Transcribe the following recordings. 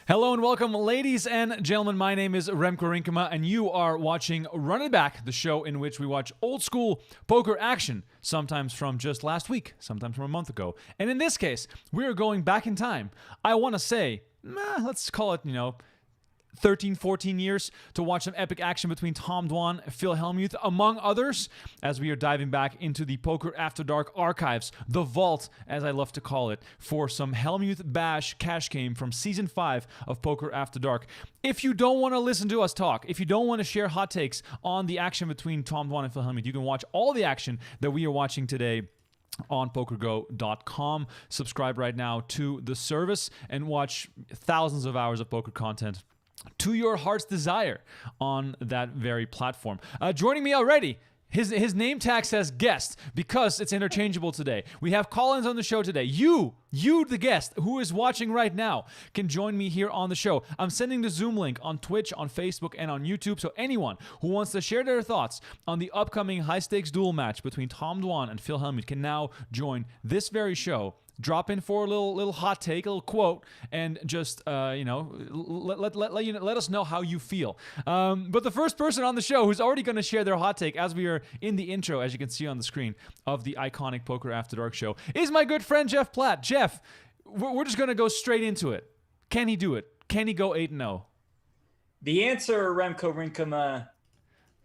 Hello and welcome, ladies and gentlemen. My name is Remko Rinkema, and you are watching Run It Back, the show in which we watch old school poker action, sometimes from just last week, sometimes from a month ago. And in this case, we are going back in time. I want to say, let's call it, 13, 14 years to watch some epic action between Tom Dwan and Phill Hellmuth, among others, as we are diving back into the Poker After Dark archives, the vault, as I love to call it, for some Hellmuth Bash cash game from Season 5 of Poker After Dark. If you don't want to listen to us talk, if you don't want to share hot takes on the action between Tom Dwan and Phill Hellmuth, you can watch all the action that we are watching today on PokerGO.com. Subscribe right now to the service and watch thousands of hours of poker content to your heart's desire on that very platform. Joining me already, his name tag says guest because it's interchangeable today. We have Collins on the show today. You the guest who is watching right now can join me here on the show. I'm sending the Zoom link on Twitch, on Facebook, and on YouTube, so anyone who wants to share their thoughts on the upcoming High Stakes Duel match between Tom Dwan and Phill Hellmuth can now join this very show. Drop in for a little hot take, a little quote, and just let us know how you feel. But the first person on the show who's already going to share their hot take, as we are in the intro, as you can see on the screen of the iconic Poker After Dark show, is my good friend Jeff Platt. Jeff, we're just going to go straight into it. Can he do it? Can he go 8-0? The answer, Remko Rinkema,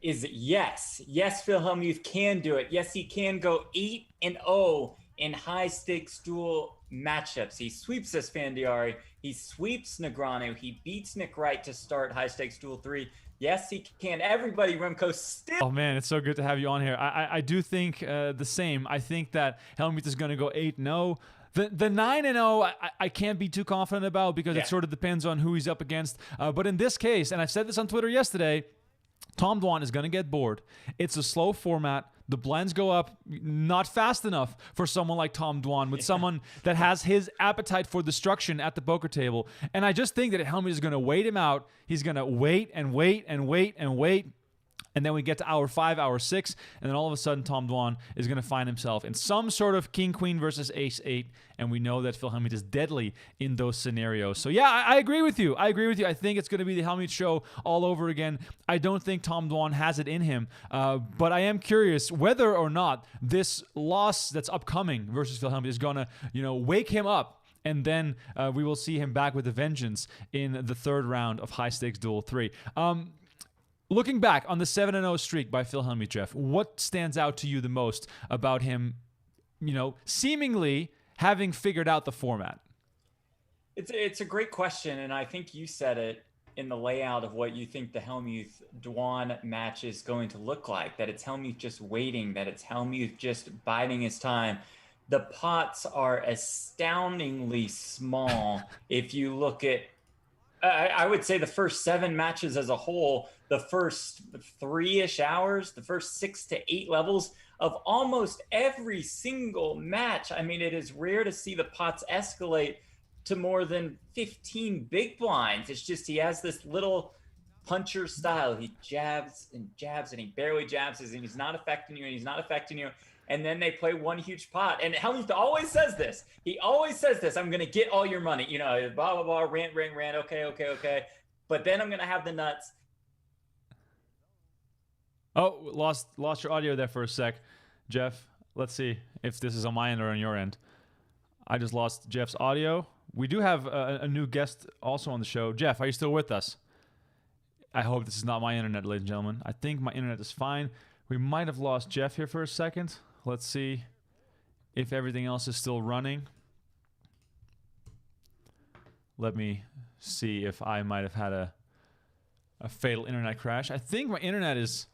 is yes. Yes, Phill Hellmuth can do it. Yes, he can go 8-0. In High Stakes Duel matchups. He sweeps Esfandiari. He sweeps Negreanu. He beats Nick Wright to start High Stakes Duel 3. Yes, he can. Everybody, Remko, still. Oh, man, it's so good to have you on here. I do think the same. I think that Hellmuth is going to go 8-0. The 9-0, I can't be too confident about because it sort of depends on who he's up against. But in this case, and I said this on Twitter yesterday, Tom Dwan is going to get bored. It's a slow format. The blinds go up not fast enough for someone like Tom Dwan, with someone that has his appetite for destruction at the poker table. And I just think that Hellmuth is going to wait him out. He's going to wait and wait and wait and wait. And then we get to hour 5, hour 6, and then all of a sudden Tom Dwan is going to find himself in some sort of king-queen versus ace-8, and we know that Phill Hellmuth is deadly in those scenarios. So yeah, I agree with you. I think it's going to be the Hellmuth show all over again. I don't think Tom Dwan has it in him, but I am curious whether or not this loss that's upcoming versus Phill Hellmuth is going to, wake him up. And then we will see him back with a vengeance in the third round of High Stakes Duel 3. Looking back on the 7-0 streak by Phill Hellmuth, Jeff, what stands out to you the most about him, seemingly having figured out the format? It's a great question, and I think you said it in the layout of what you think the Hellmuth-Dwan match is going to look like, that it's Hellmuth just waiting, that it's Hellmuth just biding his time. The pots are astoundingly small if you look at I would say the first 7 matches as a whole, the first 3-ish hours, the first 6 to 8 levels of almost every single match. I mean, it is rare to see the pots escalate to more than 15 big blinds. It's just he has this little puncher style. He jabs and he barely jabs, and he's not affecting you, and then they play one huge pot. And Hellmuth always says this. He always says this. I'm going to get all your money. Blah, blah, blah, rant. Okay. But then I'm going to have the nuts. Oh, lost your audio there for a sec. Jeff, let's see if this is on my end or on your end. I just lost Jeff's audio. We do have a new guest also on the show. Jeff, are you still with us? I hope this is not my internet, ladies and gentlemen. I think my internet is fine. We might have lost Jeff here for a second. Let's see if everything else is still running. Let me see if I might have had a fatal internet crash. I think my internet is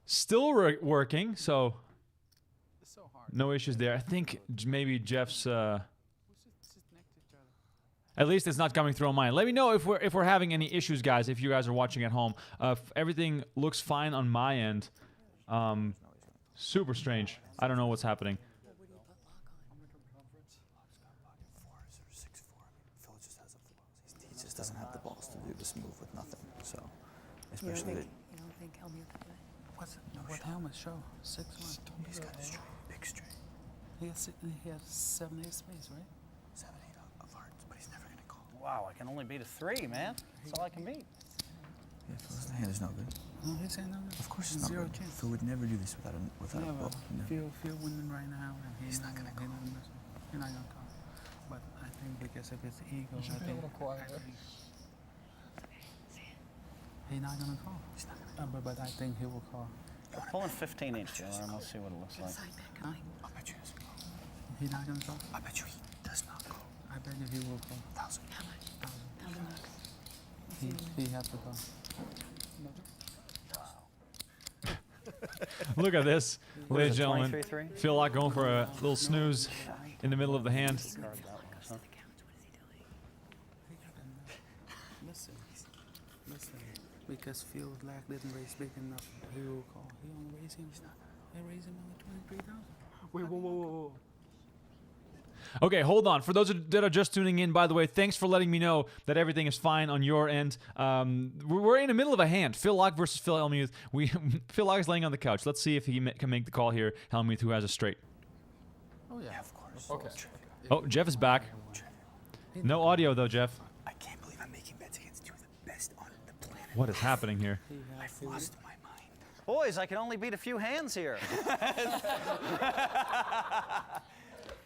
still working, so no issues there. I think maybe Jeff's... At least it's not coming through on mine. Let me know if we're having any issues, guys, if you guys are watching at home. If everything looks fine on my end. Super strange. I don't know what's happening. He just doesn't have the balls to do this move with nothing. So, especially you don't think Hellmuth could do it? What Hellmuth show? 6-1. He's got a straight, big straight. He has 7-8 space, right? 7-8 of hearts, but he's never gonna call. Wow, I can only beat a 3, man. That's all I can beat. Yeah, Phil's hand is no good. No, he's saying no good. Of course it's not Zero good. chance. Phil would never do this without a Yeah, ball. but Phill winning right now. And He's not gonna call. He's not gonna call. But I think because of his ego, I think he's not gonna call. He's not gonna But I think he will call. We're pulling 15 each, Joe, and we'll see what it looks like. Side bet Huh? coming. I bet you doesn't call. He's not gonna call. I bet you he does not call. I bet you he will call. 1,000. How much? How much? He has to call. Look at this, ladies and it, gentlemen. 23-3? Phill Hellmuth going for a little snooze in the middle of the hand. Goes to the couch. What is he doing? Listen. Because Phill Laak didn't raise big enough, he will call. He only raised him. He raised him only 23,000. Wait, whoa. Okay, hold on. For those that are just tuning in, by the way, thanks for letting me know that everything is fine on your end. We're in the middle of a hand. Phill Laak versus Phill Hellmuth. Phill Laak is laying on the couch. Let's see if he can make the call here. Hellmuth, who has a straight. Oh yeah, Of course. Okay. Oh, Jeff is back. No audio though, Jeff. I can't believe I'm making bets against two of the best on the planet. What is happening here? I've lost my mind. Boys, I can only beat a few hands here.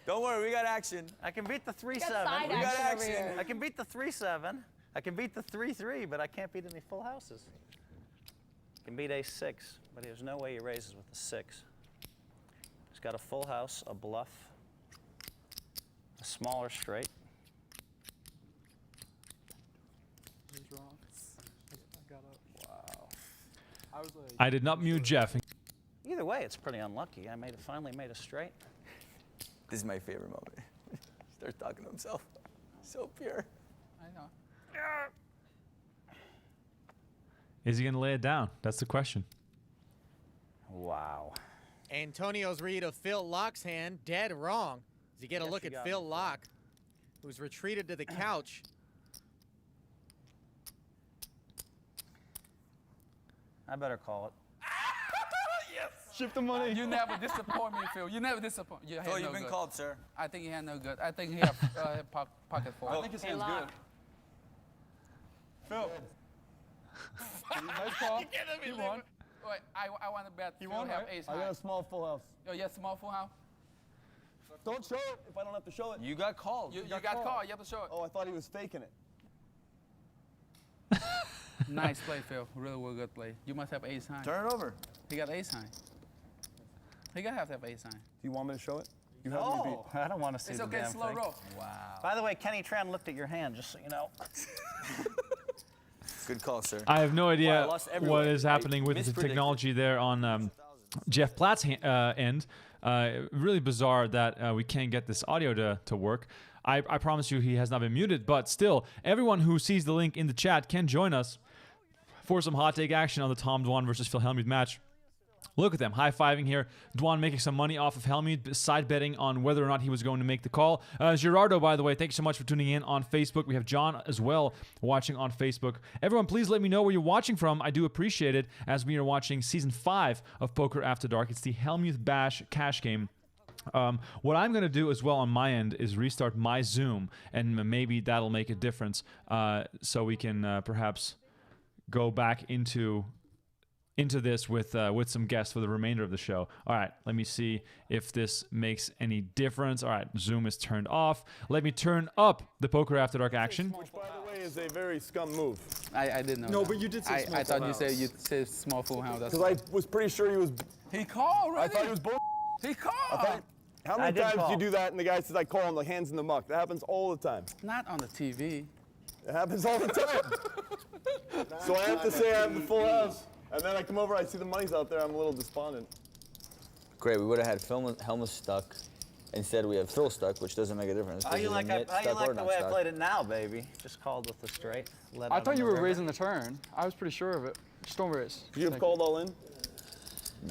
Don't worry, we got action. I can beat the 3-7. side We got action over action. here. I can beat the 3-7. I can beat the 3-3, but I can't beat any full houses. I can beat ace-6, but there's no way he raises with the 6. He's got a full house, a bluff, a smaller straight. he's wrong. I got up. Wow. I was like, I did not mute Jeff. Either way, it's pretty unlucky. I finally made a straight. This is my favorite moment. He starts talking to himself. So pure. I know. Is he going to lay it down? That's the question. Wow. Antonio's read of Phill Laak's hand dead wrong. As you get a Yes, look you at got Phill me. Laak, who's retreated to the couch. I better call it. Shift the money. You never disappoint me, Phill. You never disappoint. You Phil, had you've no been good. called, sir. I think he had no good. I think he had pocket four. I think his hand's good. Phil. Nice call. He won. Wait, I want to bet He Phill won, have right? ace I high. got a small full house. Oh, yeah, small full house. Don't show it if I don't have to show it. You got called. You got caught. You have to show it. Oh, I thought he was faking it. Nice play, Phill. Really good play. You must have ace high. Turn it over. He got ace high. He gotta have to have ace high. Do you want me to show it? You have me beat. Oh, I don't want to see It's the okay, damn slow thing. roll. By the way, Kenny Tran looked at your hand, just so you know. Good call, sir. I have no Well, I idea lost what everywhere. is happening with the Mispredicted. technology there on Jeff Platt's end. Really bizarre that we can't get this audio to work. I promise you he has not been muted, but still, everyone who sees the link in the chat can join us for some hot take action on the Tom Dwan versus Phill Hellmuth match. Look at them, high-fiving here. Dwan making some money off of Hellmuth, side betting on whether or not he was going to make the call. Gerardo, by the way, thank you so much for tuning in on Facebook. We have John as well watching on Facebook. Everyone, please let me know where you're watching from. I do appreciate it, as we are watching Season 5 of Poker After Dark. It's the Hellmuth Bash cash game. What I'm going to do as well on my end is restart my Zoom, and maybe that'll make a difference, so we can perhaps go back into this with some guests for the remainder of the show. All right, let me see if this makes any difference. All right, Zoom is turned off. Let me turn up the Poker After Dark action. Which, by the way, is a very scum move. I didn't know. No, that. but you did say small I thought full you said house. you said small full house. That's Because I was pretty sure he was. he called, I right? thought he was bull. He called. How I many did times do call. you do that and the guy says, I call him, the hands in the muck? That happens all the time. Not on the TV. It happens all the time. So I have to say I have the full house. And then I come over, I see the money's out there, I'm a little despondent. Great, we would have had Hellmuth stuck. Instead, we have Phil stuck, which doesn't make a difference. How you like, Stuck the or way not I stuck. played it now, baby? Just called with the straight. Let I out thought in you the were river. raising the turn. I was pretty sure of it. Storm raise. You have called all in?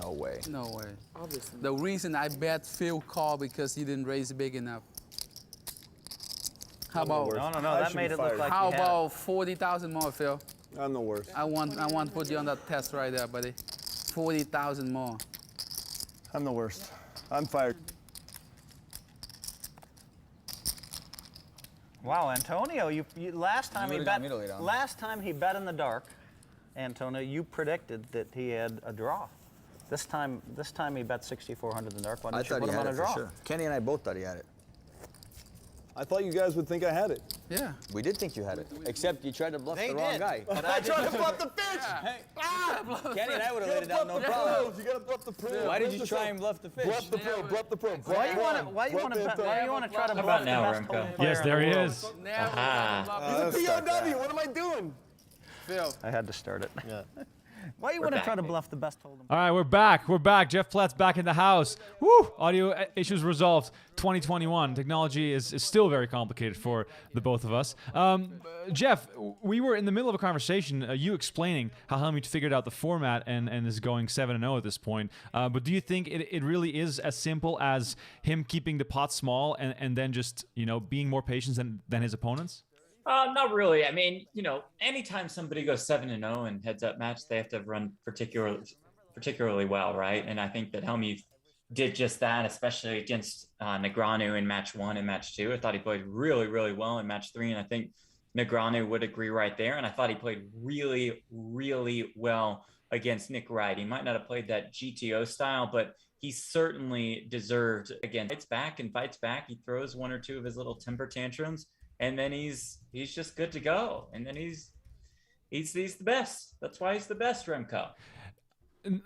No way. No way. Obviously. The reason I bet Phill called because he didn't raise big enough. How about No, I that should made be it look fired. like how you had it. about 40,000 more, Phill? I'm the worst. I want to put you on that test right there, buddy. 40,000 more. I'm the worst. I'm fired. Wow, Antonio, you last time he would've bet. got me to lay down. Last time he bet in the dark, Antonio, you predicted that he had a draw. This time he bet 6,400 in the dark. Why I didn't you thought put he him had on it a draw? for sure. Kenny and I both thought he had it. I thought you guys would think I had it. Yeah. We did think you had it, except you tried to bluff They the wrong did. guy. I tried to bluff the fish. Kenny and I would have You laid it gotta down, bluff no the problem. pros. You gotta bluff the pros. Why did you try and bluff the fish? Bluff the pro. Bluff the pro. Why you want to try to How bluff about the now, best Remko? hold'em player Yes, in there the he world? is. He's a POW. What am I doing? Phil. I had to start it. Yeah. Why you We're want to back, try to baby. bluff the best hold'em? All right, we're back. We're back. Jeff Platt's back in the house. Woo! Audio issues resolved. 2021. Technology is still very complicated for the both of us. Jeff, we were in the middle of a conversation, you explaining how Hellmuth figured out the format and is going 7-0 at this point. But do you think it really is as simple as him keeping the pot small and then just, being more patient than his opponents? Not really. I mean, anytime somebody goes 7-0 in heads-up match, they have to run particularly well, right? And I think that Hellmuth did just that, especially against Negreanu in match 1 and match 2. I thought he played really, really well in match 3, and I think Negreanu would agree right there. And I thought he played really, really well against Nick Wright. He might not have played that GTO style, but he certainly deserved, again, fights back. He throws one or two of his little temper tantrums, and then he's just good to go. And then he's the best. That's why he's the best, Remko.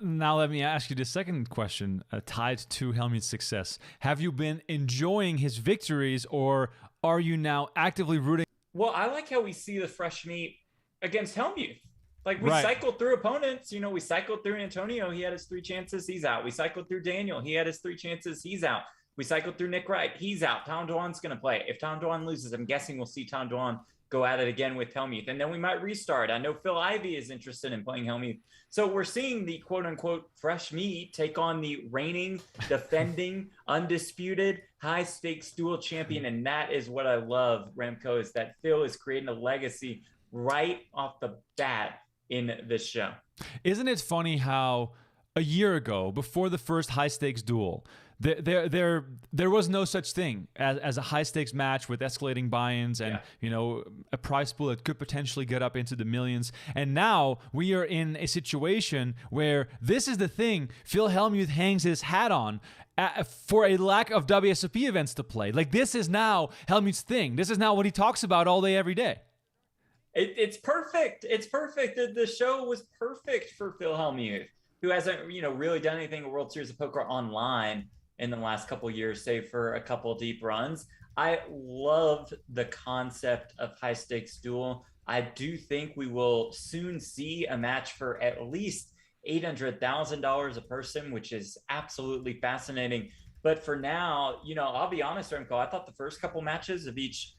Now let me ask you the second question tied to Hellmuth's success. Have you been enjoying his victories, or are you now actively rooting? Well, I like how we see the fresh meat against Hellmuth. Like, we Right. cycled through opponents. We cycled through Antonio. He had his 3 chances. He's out. We cycled through Daniel. He had his 3 chances. He's out. We cycled through Nick Wright. He's out. Tom Dwan's going to play. If Tom Dwan loses, I'm guessing we'll see Tom Dwan go at it again with Hellmuth. And then we might restart. I know Phil Ivey is interested in playing Hellmuth. So we're seeing the quote-unquote fresh meat take on the reigning, defending, undisputed, high-stakes duel champion. And that is what I love, Remko, is that Phil is creating a legacy right off the bat in this show. Isn't it funny how a year ago, before the first high-stakes duel, there was no such thing as a high-stakes match with escalating buy-ins and a prize pool that could potentially get up into the millions. And now we are in a situation where this is the thing Phill Hellmuth hangs his hat on for a lack of WSOP events to play. Like, this is now Hellmuth's thing. This is now what he talks about all day, every day. It's perfect. It's perfect. The show was perfect for Phill Hellmuth, who hasn't, really done anything in World Series of Poker online in the last couple of years, save for a couple deep runs. I loved the concept of high stakes duel. I do think we will soon see a match for at least $800,000 a person, which is absolutely fascinating. But for now, I'll be honest, Remko, I thought the first couple matches of each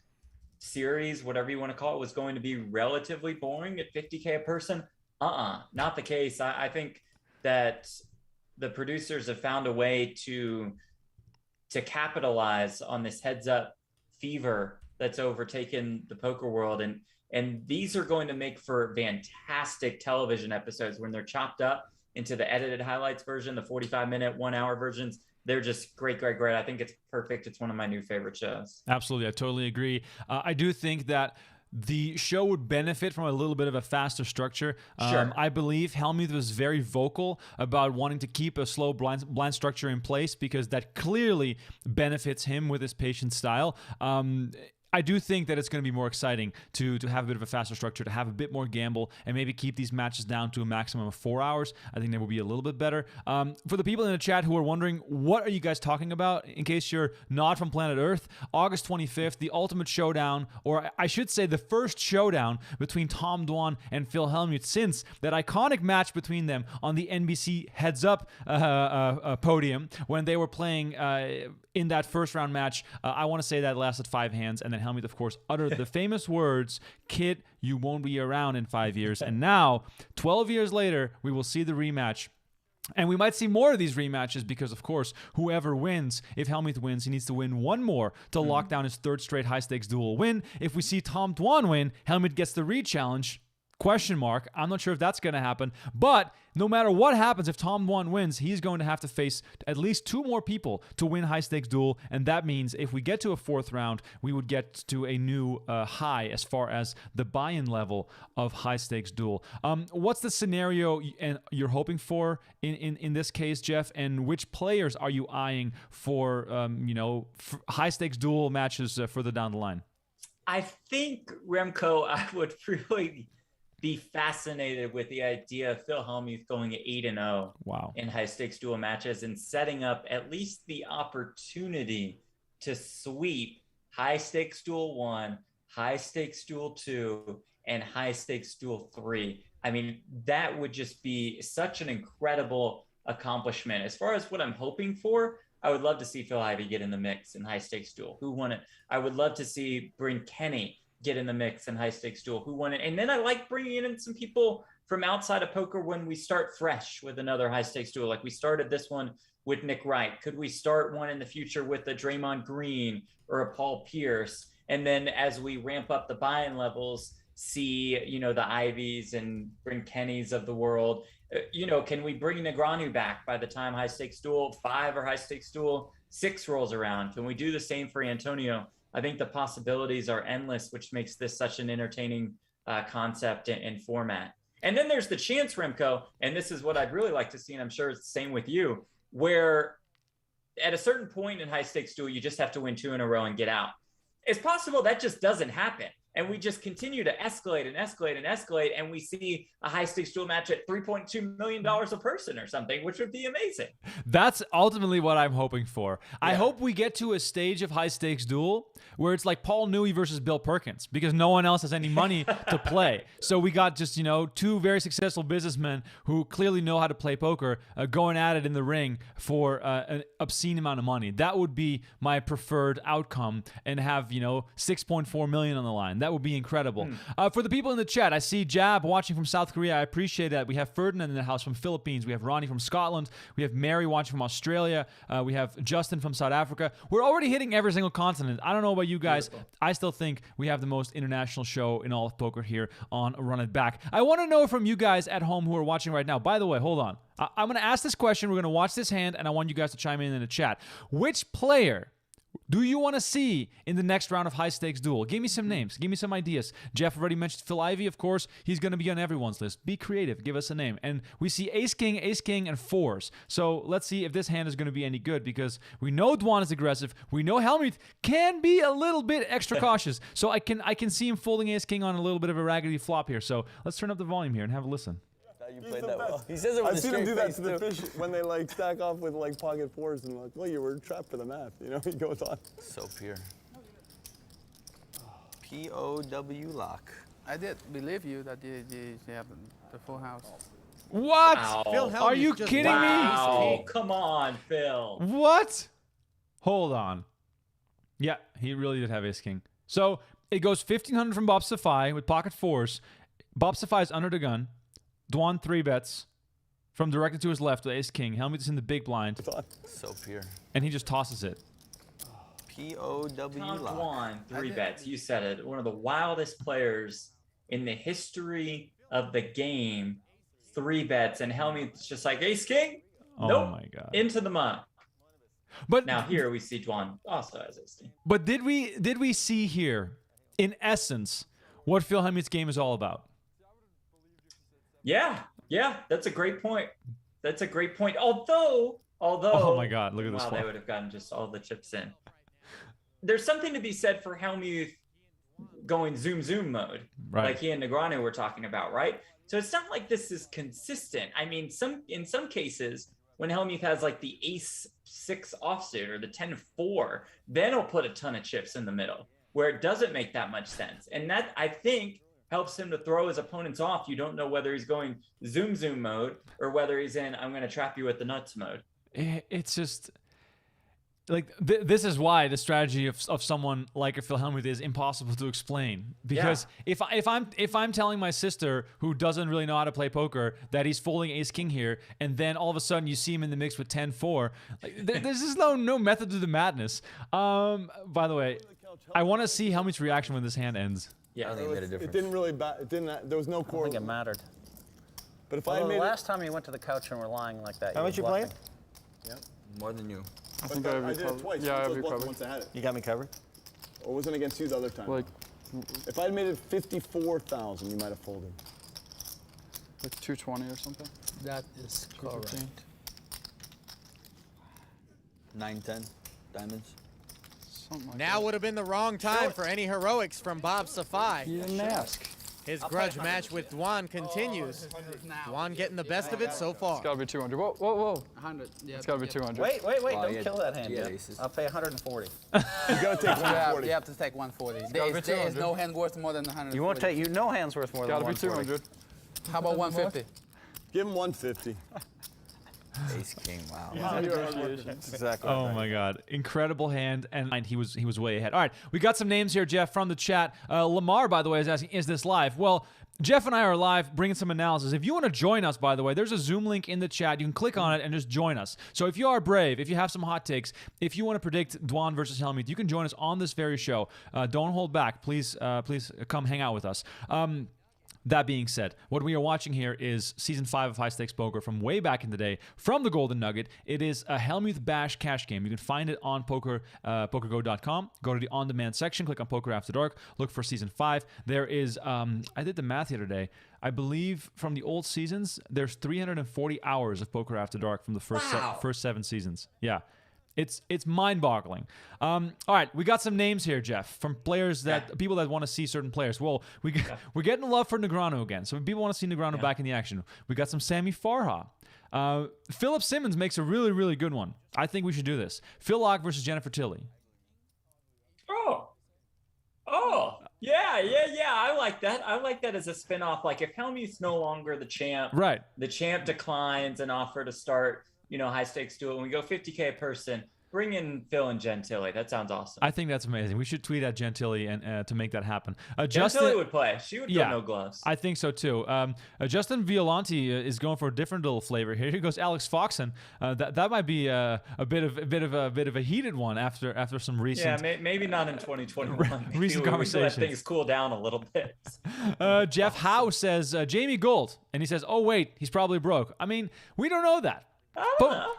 series, whatever you want to call it, was going to be relatively boring at $50K a person. Not the case. I think that the producers have found a way to capitalize on this heads up fever that's overtaken the poker world. And these are going to make for fantastic television episodes when they're chopped up into the edited highlights version, the 45-minute, 1-hour versions. They're just great. I think it's perfect. It's one of my new favorite shows. Absolutely. I totally agree. I do think that the show would benefit from a little bit of a faster structure. Sure. I believe Hellmuth was very vocal about wanting to keep a slow blind structure in place because that clearly benefits him with his patient style. I do think that it's going to be more exciting to have a bit of a faster structure, to have a bit more gamble, and maybe keep these matches down to a maximum of 4 hours. I think that would be a little bit better. For the people in the chat who are wondering, what are you guys talking about? In case you're not from planet Earth, August 25th, the ultimate showdown, or I should say the first showdown between Tom Dwan and Phill Hellmuth since that iconic match between them on the NBC Heads Up podium when they were playing in that first round match. I want to say that lasted 5 hands, and then Hellmuth, of course, uttered the famous words, "Kid, you won't be around in 5 years." And now, 12 years later, we will see the rematch. And we might see more of these rematches because, of course, whoever wins, if Hellmuth wins, he needs to win one more to lock down his 3rd straight high-stakes duel win. If we see Tom Dwan win, Hellmuth gets the re-challenge. Question mark. I'm not sure if that's going to happen. But no matter what happens, if Tom Dwan wins, he's going to have to face at least 2 more people to win High Stakes Duel. And that means if we get to a 4th round, we would get to a new high as far as the buy-in level of High Stakes Duel. What's the scenario you're hoping for in this case, Jeff? And which players are you eyeing for, High Stakes Duel matches further down the line? I think, Remko, I would really be fascinated with the idea of Phill Hellmuth going 8-0 in High Stakes Duel matches and setting up at least the opportunity to sweep High Stakes Duel 1, High Stakes Duel 2, and High Stakes Duel 3. I mean, that would just be such an incredible accomplishment. As far as what I'm hoping for, I would love to see Phil Ivey get in the mix in High Stakes Duel. Who won it? I would love to see Bryn Kenny get in the mix in High Stakes Duel. Who won it? And then I like bringing in some people from outside of poker when we start fresh with another High Stakes Duel. Like we started this one with Nick Wright. Could we start one in the future with a Draymond Green or a Paul Pierce? And then as we ramp up the buy-in levels, see, the Ivies and Bryn Kennys of the world. Can we bring Negreanu back by the time High Stakes Duel 5 or High Stakes Duel 6 rolls around? Can we do the same for Antonio? I think the possibilities are endless, which makes this such an entertaining concept and format. And then there's the chance, Remko, and this is what I'd really like to see, and I'm sure it's the same with you, where at a certain point in High Stakes Duel, you just have to win 2 in a row and get out. It's possible that just doesn't happen. And we just continue to escalate and escalate and escalate. And we see a High Stakes Duel match at $3.2 million a person or something, which would be amazing. That's ultimately what I'm hoping for. Yeah. I hope we get to a stage of High Stakes Duel where it's like Paul Newey versus Bill Perkins because no one else has any money to play. So we got just, 2 very successful businessmen who clearly know how to play poker going at it in the ring for an obscene amount of money. That would be my preferred outcome and have, $6.4 million on the line. That would be incredible. For the people in the chat, I see Jab watching from South Korea. I appreciate that. We have Ferdinand in the house from Philippines. We have Ronnie from Scotland. We have Mary watching from Australia. We have Justin from South Africa. We're already hitting every single continent. I don't know about you guys. Beautiful. I still think we have the most international show in all of poker here on Run It Back. I want to know from you guys at home who are watching right now. By the way, hold on. I'm going to ask this question. We're going to watch this hand, and I want you guys to chime in the chat. Which player do you want to see in the next round of High Stakes Duel? Give me some names. Give me some ideas. Jeff already mentioned Phil Ivey, of course. He's going to be on everyone's list. Be creative. Give us a name. And we see Ace King, and 4s. So let's see if this hand is going to be any good because we know Dwan is aggressive. We know Hellmuth can be a little bit extra cautious. So I can see him folding Ace King on a little bit of a raggedy flop here. So let's turn up the volume here and have a listen. You played that well. He says it with I've a seen him do that face to the fish when they stack off with pocket 4s and well, you were trapped for the math. He goes on. So pure. P-O-W Laak. I did believe you that you have the full house. What? Wow. Are you kidding me? Wow. Come on, Phil. What? Hold on. Yeah, he really did have Ace King. So it goes 1,500 from Bob Safai with pocket 4s. Bob Safai is under the gun. Dwan 3-bets from directed to his left with Ace King. Hellmuth is in the big blind. So pure. And he just tosses it. P-O-W Tom Laak. Dwan, 3-bets. You said it. One of the wildest players in the history of the game. 3-bets. And Hellmuth's just like, Ace King? Oh nope. My God. Into the mud. But now here we see Dwan also as Ace King. But did we see here, in essence, what Phill Hellmuth's game is all about? Yeah, that's a great point. Although, oh my God, look at this. Wow, they would have gotten just all the chips in. There's something to be said for Hellmuth going zoom mode, right, like he and Negreanu were talking about, right? So it's not like this is consistent. I mean, in some cases, when Hellmuth has like the Ace 6 offsuit or the 10-4, then he'll put a ton of chips in the middle where it doesn't make that much sense, and that I think helps him to throw his opponents off. You don't know whether he's going zoom mode or whether he's in I'm going to trap you with the nuts mode. It's just like this is why the strategy of someone like a Phill Hellmuth is impossible to explain. Because if I'm telling my sister who doesn't really know how to play poker that he's folding Ace King here, and then all of a sudden you see him in the mix with 10-4, like, there's just no method to the madness. By the way, I want to see Hellmuth's reaction when this hand ends. Yeah. I don't think it made a difference. It didn't really. It didn't. There was no I don't think correlation. it mattered. But if I Although made the it, last time you went to the couch and were lying like that, How you much were you playing? bluffing. More than you. I but think I I have you did it covered. twice. Yeah, I once have was you bluffing, covered. once I had it. You got me covered. Or wasn't against you the other time. Like, If I had made it 54,000, you might have folded. like 220 or something. That is correct. 215. 9-10 diamonds. Something like Now that. would have been the wrong time for any heroics from Bob Safai. You didn't ask. His grudge match with Dwan continues. Dwan getting the best of it so far. It's got to be 200. Whoa, whoa, whoa. 100. Yeah. It's got to be 200. Wait, Oh, don't yeah, kill that hand yeah, yet. aces. I'll pay 140. You gotta take 140. You have to take 140. gotta be There is 200. no hand worth more than 140. You won't take, no hand's worth more Got than to be 140. 200. How about 150? Give him 150. Ace king. Wow. Negotiations. Exactly. Oh my God, incredible hand, and he was way ahead. All right, we got some names here, Jeff, from the chat. Lamar, by the way, is asking, is this live? Well, Jeff and I are live, bringing some analysis. If you want to join us, by the way, there's a Zoom link in the chat. You can click on it and just join us. So if you are brave, if you have some hot takes, if you want to predict Dwan versus Hellmuth, you can join us on this very show. Don't hold back. Please come hang out with us. That being said, what we are watching here is Season 5 of High Stakes Poker from way back in the day from the Golden Nugget. It is a Hellmuth Bash cash game. You can find it on PokerGO.com. Go to the on-demand section, click on Poker After Dark, look for Season 5. There is, I did the math the other day, I believe from the old seasons, there's 340 hours of Poker After Dark from the first 7 seasons. Yeah. It's mind-boggling. All right, we got some names here, Jeff, from players that people that want to see certain players. Well, we're getting love for Negreanu again, so people want to see Negreanu back in the action. We got some Sammy Farha. Philip Simmons makes a really, really good one. I think we should do this. Phill Laak versus Jennifer Tilly. Yeah. I like that. I like that as a spinoff. Like if Hellmuth's no longer the champ, Right. the champ declines an offer to start, High Stakes Duel, and we go 50K a person. Bring in Phill and Jen Tilly. That sounds awesome. I think that's amazing. We should tweet at Jen Tilly and to make that happen. Jen Tilly would play. She would go no gloves. I think so too. Justin Violanti is going for a different little flavor here. Here goes Alex Foxen. That might be a bit of a heated one after some recent. Yeah, maybe not in 2021. Maybe recent we conversations. let things cool down a little bit. Jeff Howe says Jamie Gold, and he says, "Oh wait, he's probably broke." I mean, we don't know that.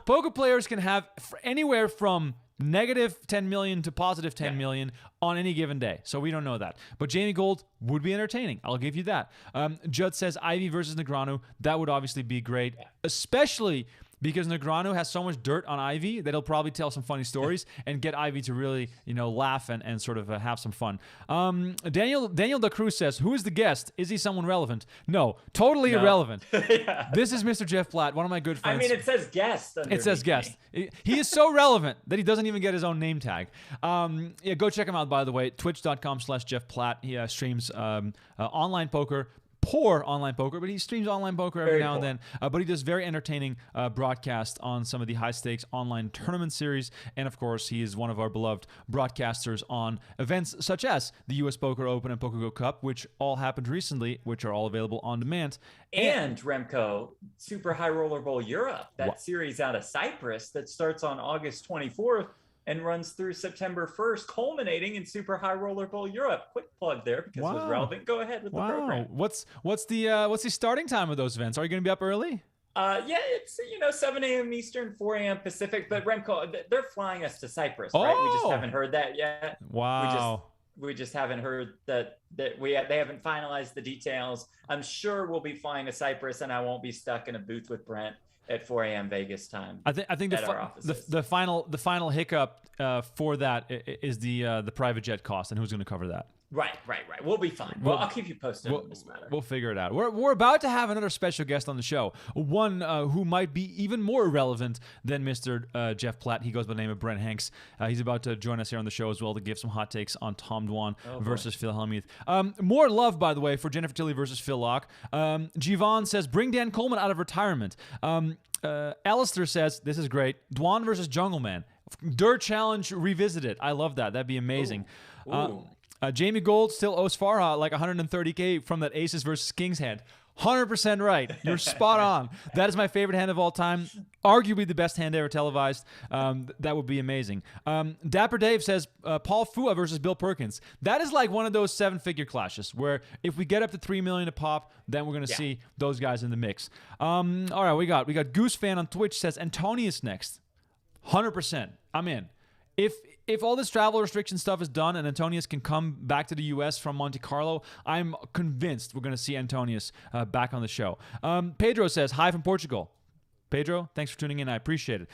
Poker players can have anywhere from negative 10 million to positive 10 million on any given day. So we don't know that. But Jamie Gold would be entertaining. I'll give you that. Judd says Ivy versus Negreanu. That would obviously be great, especially because Negreanu has so much dirt on Ivy that he'll probably tell some funny stories and get Ivy to really, laugh and sort of have some fun. Daniel Da Cruz says, who is the guest? Is he someone relevant? No, totally irrelevant. This is Mr. Jeff Platt, one of my good friends. I mean, it says guest. It says guest. He is so relevant that he doesn't even get his own name tag. Go check him out, by the way, twitch.com/Jeff Platt. He streams online poker. Poor online poker, but he streams online poker every now and then. But he does very entertaining broadcasts on some of the high stakes online tournament series. And of course, he is one of our beloved broadcasters on events such as the US Poker Open and PokerGO Cup, which all happened recently, which are all available on demand. And Remko, Super High Roller Bowl Europe, that series out of Cyprus that starts on August 24th and runs through September 1st, culminating in Super High Roller Bowl Europe. Quick plug there because it was relevant. Go ahead with the program. What's the starting time of those events? Are you going to be up early? Yeah, it's 7 a.m. Eastern, 4 a.m. Pacific. But Remko, they're flying us to Cyprus, right? We just haven't heard that yet. Wow. We just haven't heard that they haven't finalized the details. I'm sure we'll be flying to Cyprus, and I won't be stuck in a booth with Brent at 4 a.m. Vegas time. I think the final hiccup for that is the private jet cost, and who's going to cover that? Right. We'll be fine. Well, I'll keep you posted on this matter. We'll figure it out. We're about to have another special guest on the show, one who might be even more irrelevant than Mr. Jeff Platt. He goes by the name of Brent Hanks. He's about to join us here on the show as well to give some hot takes on Tom Dwan versus Phill Hellmuth. More love, by the way, for Jennifer Tilly versus Phill Laak. Jivan says, bring Dan Coleman out of retirement. Alistair says, this is great. Dwan versus Jungle Man. Dirt Challenge revisited. I love that. That'd be amazing. Ooh. Jamie Gold still owes Farha like 130K from that Aces versus Kings hand. 100% right. You're spot on. That is my favorite hand of all time. Arguably the best hand ever televised. That would be amazing. Dapper Dave says Paul Fua versus Bill Perkins. That is like one of those 7-figure clashes where if we get up to $3 million a pop, then we're gonna see those guys in the mix. All right, we got Goose Fan on Twitch says Antonius next. 100%. I'm in. If all this travel restriction stuff is done and Antonius can come back to the U.S. from Monte Carlo, I'm convinced we're going to see Antonius back on the show. Pedro says, hi from Portugal. Pedro, thanks for tuning in. I appreciate it.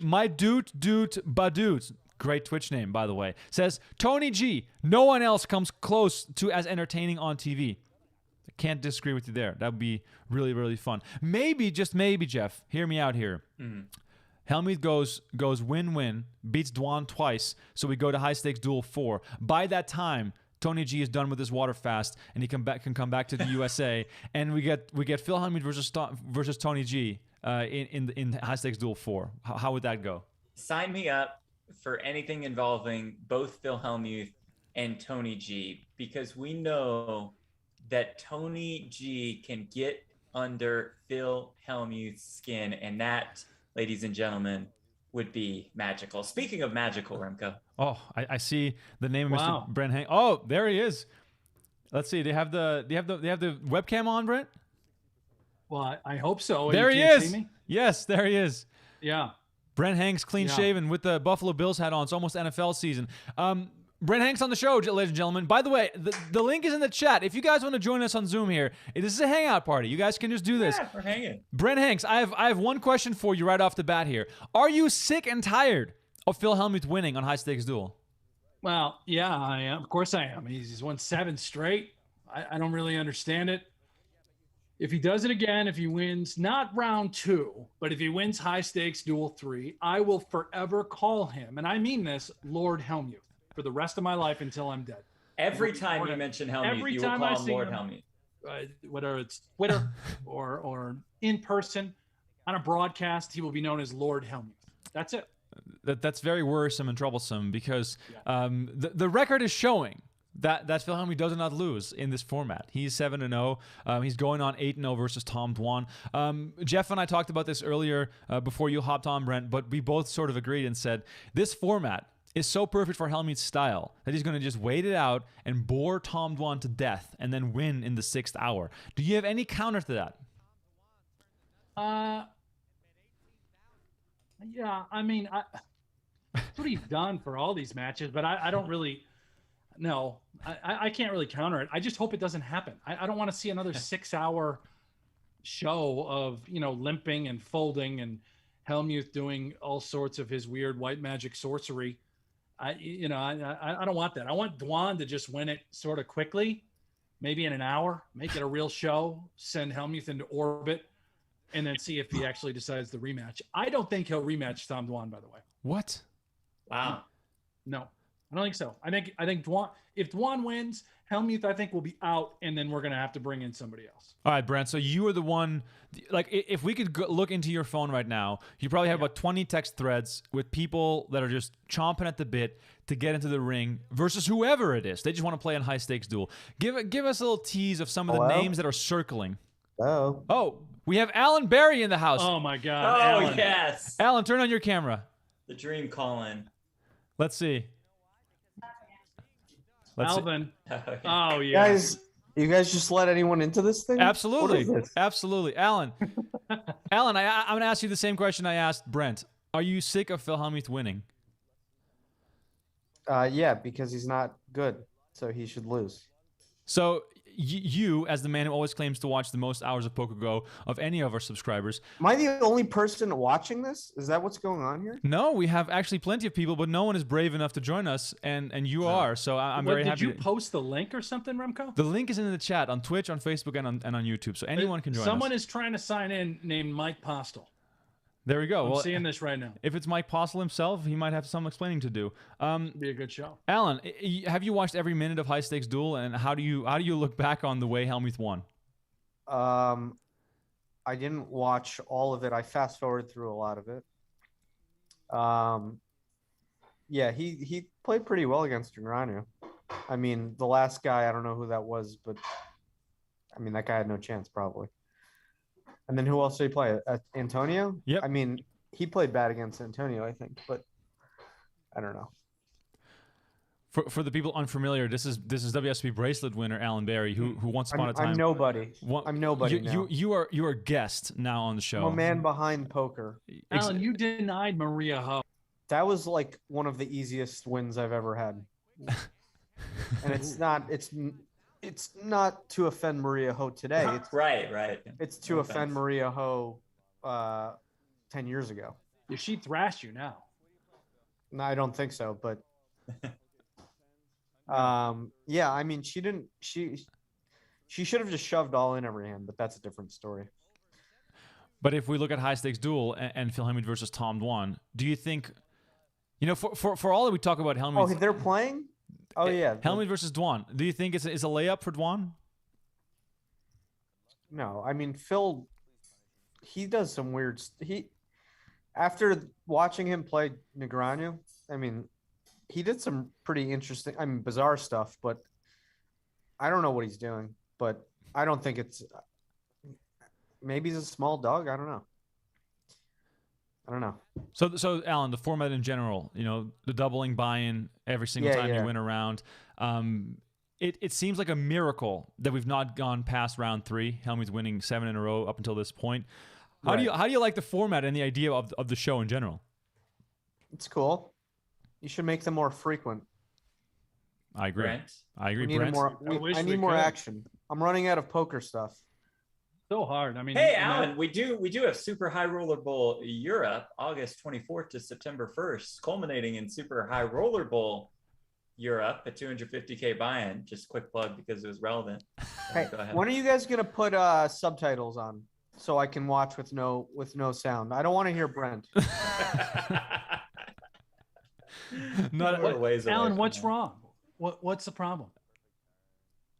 My dude Badoot, great Twitch name, by the way, says, Tony G, no one else comes close to as entertaining on TV. I can't disagree with you there. That would be really, really fun. Maybe, just maybe, Jeff, hear me out here. Hellmuth goes win-win, beats Dwan twice, so we go to High Stakes Duel 4. By that time, Tony G is done with his water fast, and he can come back to the USA, and we get Phill Hellmuth versus Tony G in High Stakes Duel 4. How would that go? Sign me up for anything involving both Phill Hellmuth and Tony G, because we know that Tony G can get under Phill Hellmuth's skin, and that, ladies and gentlemen, would be magical. Speaking of magical, Remko. Oh, I see the name of Mr. Brent Hang. Oh, there he is. Let's see. They have the webcam on, Brent? Well, I hope so. There You he can't is. see me? Yes, there he is. Yeah. Brent Hanks, clean shaven with the Buffalo Bills hat on. It's almost NFL season. Brent Hanks on the show, ladies and gentlemen. By the way, the link is in the chat. If you guys want to join us on Zoom here, this is a hangout party. You guys can just do this. Yeah, we're hanging. Brent Hanks, I have one question for you right off the bat here. Are you sick and tired of Phill Hellmuth winning on High Stakes Duel? Well, yeah, I am. Of course I am. He's won 7 straight. I don't really understand it. If he does it again, if he wins, not round 2, but if he wins High Stakes Duel 3, I will forever call him, and I mean this, Lord Hellmuth, for the rest of my life until I'm dead. Every time you mention Hellmuth, you will call him Lord Hellmuth. Whether it's Twitter or in person on a broadcast, he will be known as Lord Hellmuth. That's it. That's very worrisome and troublesome because the record is showing that Phill Hellmuth does not lose in this format. He's 7-0. He's going on 8-0 versus Tom Dwan. Jeff and I talked about this earlier before you hopped on, Brent, but we both sort of agreed and said this format is so perfect for Hellmuth's style that he's going to just wait it out and bore Tom Dwan to death and then win in the 6th hour. Do you have any counter to that? Yeah, I mean, that's what he's done for all these matches, but I don't really, no, I can't really counter it. I just hope it doesn't happen. I don't want to see another 6-hour show of, limping and folding and Hellmuth doing all sorts of his weird white magic sorcery. I don't want that. I want Dwan to just win it sort of quickly, maybe in an hour, make it a real show, send Hellmuth into orbit, and then see if he actually decides to rematch. I don't think he'll rematch Tom Dwan, by the way. What? Wow. No, I don't think so. I think Dwan, if Dwan wins, Hellmuth, I think, will be out, and then we're going to have to bring in somebody else. All right, Brent, so you are the one, like, if we could look into your phone right now, you probably have about 20 text threads with people that are just chomping at the bit to get into the ring versus whoever it is. They just want to play in High Stakes Duel. Give us a little tease of some of the names that are circling. Oh, we have Alan Barry in the house. Oh, my God. Oh, Alan. yes. Alan, turn on your camera. The dream calling. Let's see. Alvin. Oh, yeah. You guys just let anyone into this thing? Absolutely. What is this? Absolutely. Alan, I'm going to ask you the same question I asked Brent. Are you sick of Phill Hellmuth winning? Yeah, because he's not good, so he should lose. So you, as the man who always claims to watch the most hours of PokerGO of any of our subscribers. Am I the only person watching this? Is that what's going on here? No, we have actually plenty of people, but no one is brave enough to join us, and you are. So I'm very happy. Did you post the link or something, Remko? The link is in the chat on Twitch, on Facebook, and on YouTube, so anyone can join us. Someone is trying to sign in named Mike Postel. There we go. I'm seeing this right now. If it's Mike Postel himself, he might have some explaining to do. Be a good show. Alan, have you watched every minute of High Stakes Duel, and how do you look back on the way Hellmuth won? I didn't watch all of it. I fast forwarded through a lot of it. Yeah, he played pretty well against Inranu. I mean, the last guy, I don't know who that was, but I mean, that guy had no chance probably. And then who else did he play? Antonio? Yep. I mean, he played bad against Antonio, I think, but I don't know. For the people unfamiliar, this is WSB bracelet winner Alan Barry, who once upon a time I'm nobody. I'm nobody now. You are a guest now on the show. I'm a man behind poker. Alan, you denied Maria Ho. That was like one of the easiest wins I've ever had. And it's not to offend Maria Ho today. It's right. It's to offend Maria Ho 10 years ago. Yeah, she thrashed you now. No, I don't think so, but yeah, I mean, she should have just shoved all in every hand, but that's a different story. But if we look at High Stakes Duel and Phill Hellmuth versus Tom Dwan, do you think, for all that we talk about Hellmuth? Oh, they're playing? Oh, yeah. Hellmuth versus Dwan. Do you think it's a layup for Dwan? No, I mean, Phil, he does some weird. After watching him play Negreanu, I mean, he did some pretty interesting, bizarre stuff, but I don't know what he's doing. But I don't think it's. Maybe he's a small dog. I don't know. So Alan, the format in general, the doubling buy-in every single time you win a round. It seems like a miracle that we've not gone past round 3. Hellmuth winning 7 in a row up until this point. How do you like the format and the idea of the show in general? It's cool. You should make them more frequent. I agree. Brent? I agree, We need Brent. I need more action. I'm running out of poker stuff. So hard. I mean, hey, Alan, we do have Super High Roller Bowl Europe, August 24th to September 1st, culminating in Super High Roller Bowl Europe at 250K buy-in. Just quick plug because it was relevant. Hey, Go ahead. when are you guys gonna put subtitles on so I can watch with no sound? I don't want to hear Brent. Alan, what's wrong? What's the problem?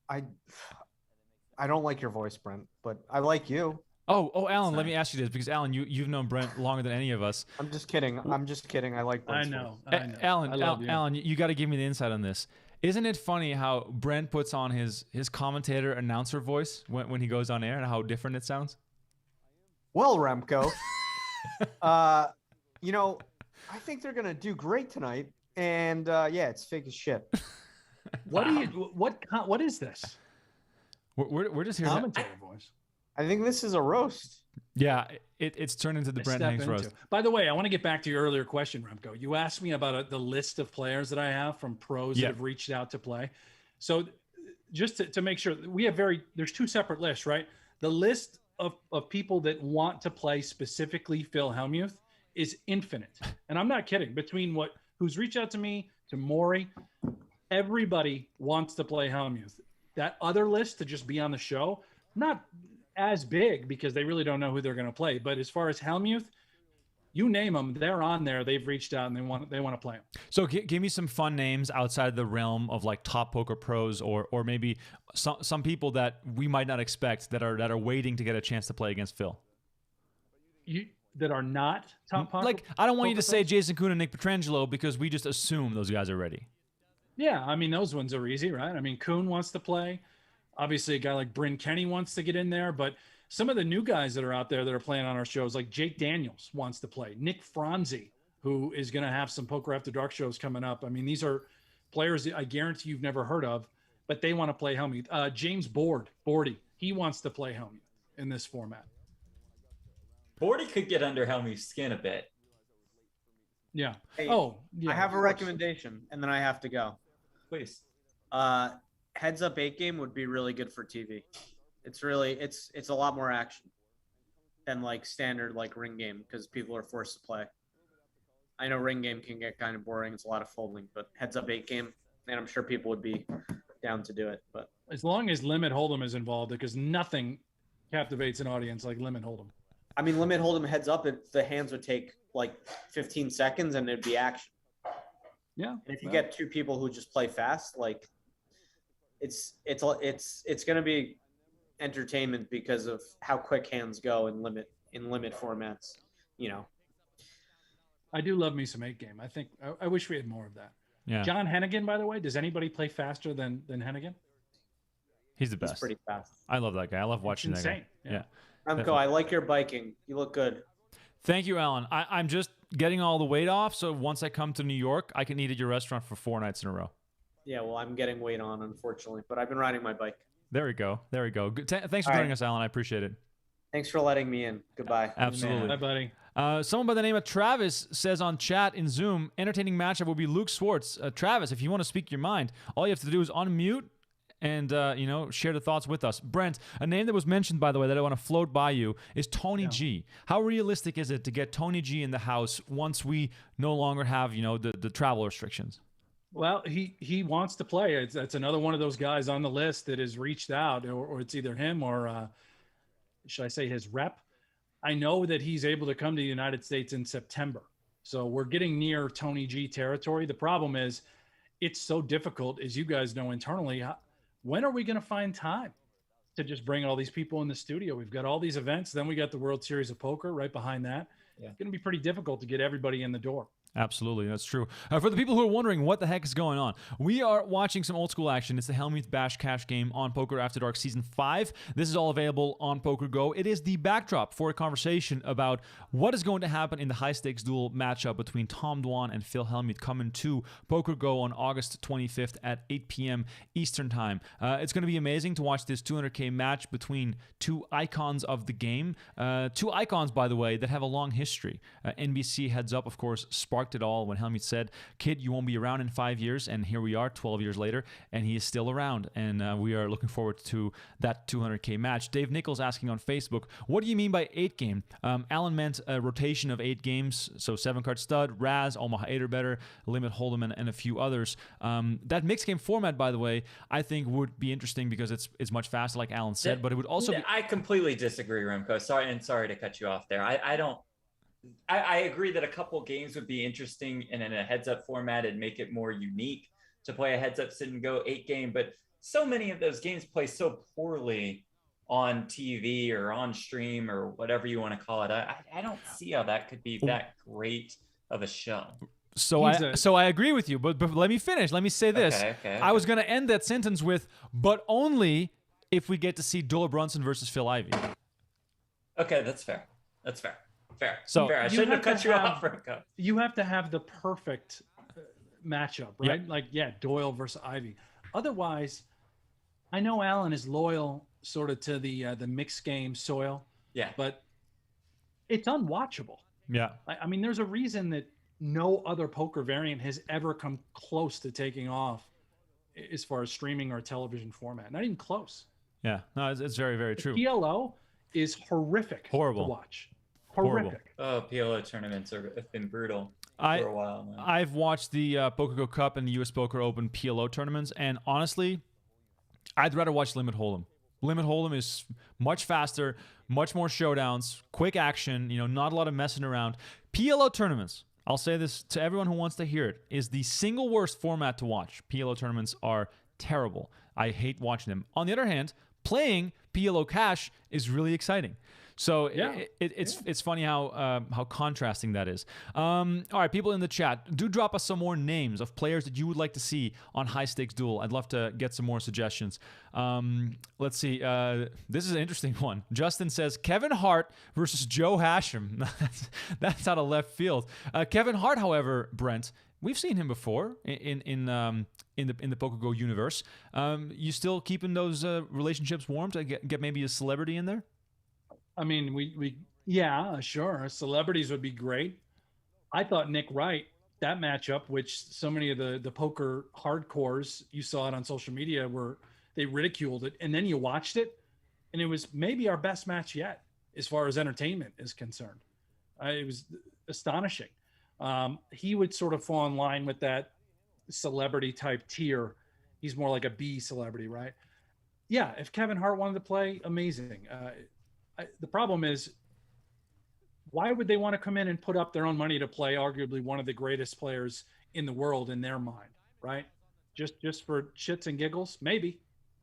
I don't like your voice, Brent, but I like you. Oh, Alan, let me ask you this, because Alan, you've known Brent longer than any of us. I'm just kidding. I like Brent's I know. Alan, you got to give me the insight on this. Isn't it funny how Brent puts on his commentator announcer voice when he goes on air and how different it sounds? Well, Remko, I think they're gonna do great tonight, and yeah, it's fake as shit. What is this? We're just here. Commentator voice. I think this is a roast. Yeah, it's turned into the Brent Hanks roast. By the way, I want to get back to your earlier question, Remko. You asked me about the list of players that I have from pros that have reached out to play. So just to make sure, we have there's 2 separate lists, right? The list of people that want to play specifically Phill Hellmuth is infinite. And I'm not kidding. Between who's reached out to me, to Maury, everybody wants to play Hellmuth. That other list to just be on the show, not as big because they really don't know who they're going to play. But as far as Hellmuth, you name them, they're on there. They've reached out and they want to play them. So give me some fun names outside the realm of like top poker pros or maybe some people that we might not expect that are waiting to get a chance to play against Phill. That are not top poker. Like, I don't want you to say Jason Kuhn and Nick Petrangelo because we just assume those guys are ready. Yeah, I mean, those ones are easy, right? I mean, Kuhn wants to play. Obviously, a guy like Bryn Kenny wants to get in there. But some of the new guys that are out there that are playing on our shows, like Jake Daniels wants to play. Nick Franzi, who is going to have some Poker After Dark shows coming up. I mean, these are players that I guarantee you've never heard of, but they want to play Hellmuth. James Bordy, he wants to play Hellmuth in this format. Bordy could get under Hellmuth's skin a bit. Yeah. Hey, yeah. I have a recommendation, and then I have to go. Please. Heads Up 8 game would be really good for TV. It's really it's a lot more action than like standard like ring game because people are forced to play. I know ring game can get kind of boring. It's a lot of folding, but Heads Up 8 game, and I'm sure people would be down to do it. But as long as Limit Hold'em is involved, because nothing captivates an audience like Limit Hold'em. I mean, Limit Hold'em heads up, the hands would take like 15 seconds and it'd be action. Yeah. And if you get 2 people who just play fast, like it's going to be entertainment because of how quick hands go in limit formats, I do love me some 8 game. I think I wish we had more of that. Yeah. John Hennigan, by the way, does anybody play faster than Hennigan? He's the best. He's pretty fast. I love that guy. I love watching that guy. insane. Yeah. Remko, I like your biking. You look good. Thank you, Alan. I'm just getting all the weight off, so once I come to New York, I can eat at your restaurant for 4 nights in a row. Yeah, well, I'm getting weight on, unfortunately, but I've been riding my bike. There we go. There we go. Good. Thanks for joining us, Alan. I appreciate it. Thanks for letting me in. Goodbye. Absolutely. Bye, buddy. Someone by the name of Travis says on chat in Zoom, entertaining matchup will be Luke Swartz. Travis, if you want to speak your mind, all you have to do is unmute and share the thoughts with us. Brent, a name that was mentioned, by the way, that I want to float by you is Tony G. How realistic is it to get Tony G in the house once we no longer have the travel restrictions? Well, he wants to play. That's another one of those guys on the list that has reached out, or it's either him or should I say his rep. I know that he's able to come to the United States in September. So we're getting near Tony G territory. The problem is it's so difficult, as you guys know internally. When are we going to find time to just bring all these people in the studio? We've got all these events. Then we got the World Series of Poker right behind that. Yeah. It's going to be pretty difficult to get everybody in the door. Absolutely, that's true. For the people who are wondering what the heck is going on, we are watching some old school action. It's the Hellmuth Bash Cash game on Poker After Dark Season 5. This is all available on PokerGo. It is the backdrop for a conversation about what is going to happen in the High Stakes Duel matchup between Tom Dwan and Phill Hellmuth coming to PokerGo on August 25th at 8 p.m. Eastern Time. It's going to be amazing to watch this 200K match between two icons of the game. Two icons, by the way, that have a long history. NBC heads up, of course, sparked it all when Hellmuth said, "Kid, you won't be around in 5 years," and here we are 12 years later, and he is still around, and we are looking forward to that 200K match. Dave Nichols asking on Facebook, what do you mean by 8 game? Alan meant a rotation of 8 games, so 7-card stud, Raz, Omaha 8 or better, Limit Hold'em, and a few others. That mixed game format, by the way, I think would be interesting because it's much faster, like Alan said, but it would also be... I completely disagree, Remko. Sorry to cut you off there. I agree that a couple games would be interesting, and in a heads-up format, it'd make it more unique to play a heads-up sit and go 8 game. But so many of those games play so poorly on TV or on stream or whatever you want to call it. I don't see how that could be that great of a show. So I agree with you, but let me finish. Let me say this. Okay. I was going to end that sentence with, but only if we get to see Dola Brunson versus Phil Ivey. Okay, that's fair. That's fair. Fair. So fair. I shouldn't have cut you off, Remko. You have to have the perfect matchup, right? Like, Doyle versus Ivy. Otherwise, I know Alan is loyal sort of to the mixed game soil. Yeah. But it's unwatchable. Yeah. I mean, there's a reason that no other poker variant has ever come close to taking off as far as streaming or television format. Not even close. Yeah. No, it's very, very true. PLO is horrific to watch. Horrific. Oh, PLO tournaments have been brutal for a while now. I've watched the PokerGo Cup and the US Poker Open PLO tournaments, and honestly, I'd rather watch Limit Hold'em. Limit Hold'em is much faster, much more showdowns, quick action, not a lot of messing around. PLO tournaments, I'll say this to everyone who wants to hear it, is the single worst format to watch. PLO tournaments are terrible. I hate watching them. On the other hand, playing PLO cash is really exciting. So it's funny how contrasting that is. All right, people in the chat, do drop us some more names of players that you would like to see on High Stakes Duel. I'd love to get some more suggestions. Let's see. This is an interesting one. Justin says Kevin Hart versus Joe Hashem. That's out of left field. Kevin Hart, however, Brent, we've seen him before in the PokerGo universe. You still keeping those relationships warm to get maybe a celebrity in there? I mean, sure. Celebrities would be great. I thought Nick Wright, that matchup, which so many of the poker hardcores, you saw it on social media, they ridiculed it. And then you watched it, and it was maybe our best match yet as far as entertainment is concerned. It was astonishing. He would sort of fall in line with that celebrity type tier. He's more like a B celebrity, right? Yeah, if Kevin Hart wanted to play, amazing. The problem is, why would they want to come in and put up their own money to play arguably one of the greatest players in the world in their mind, right? Just for shits and giggles, maybe.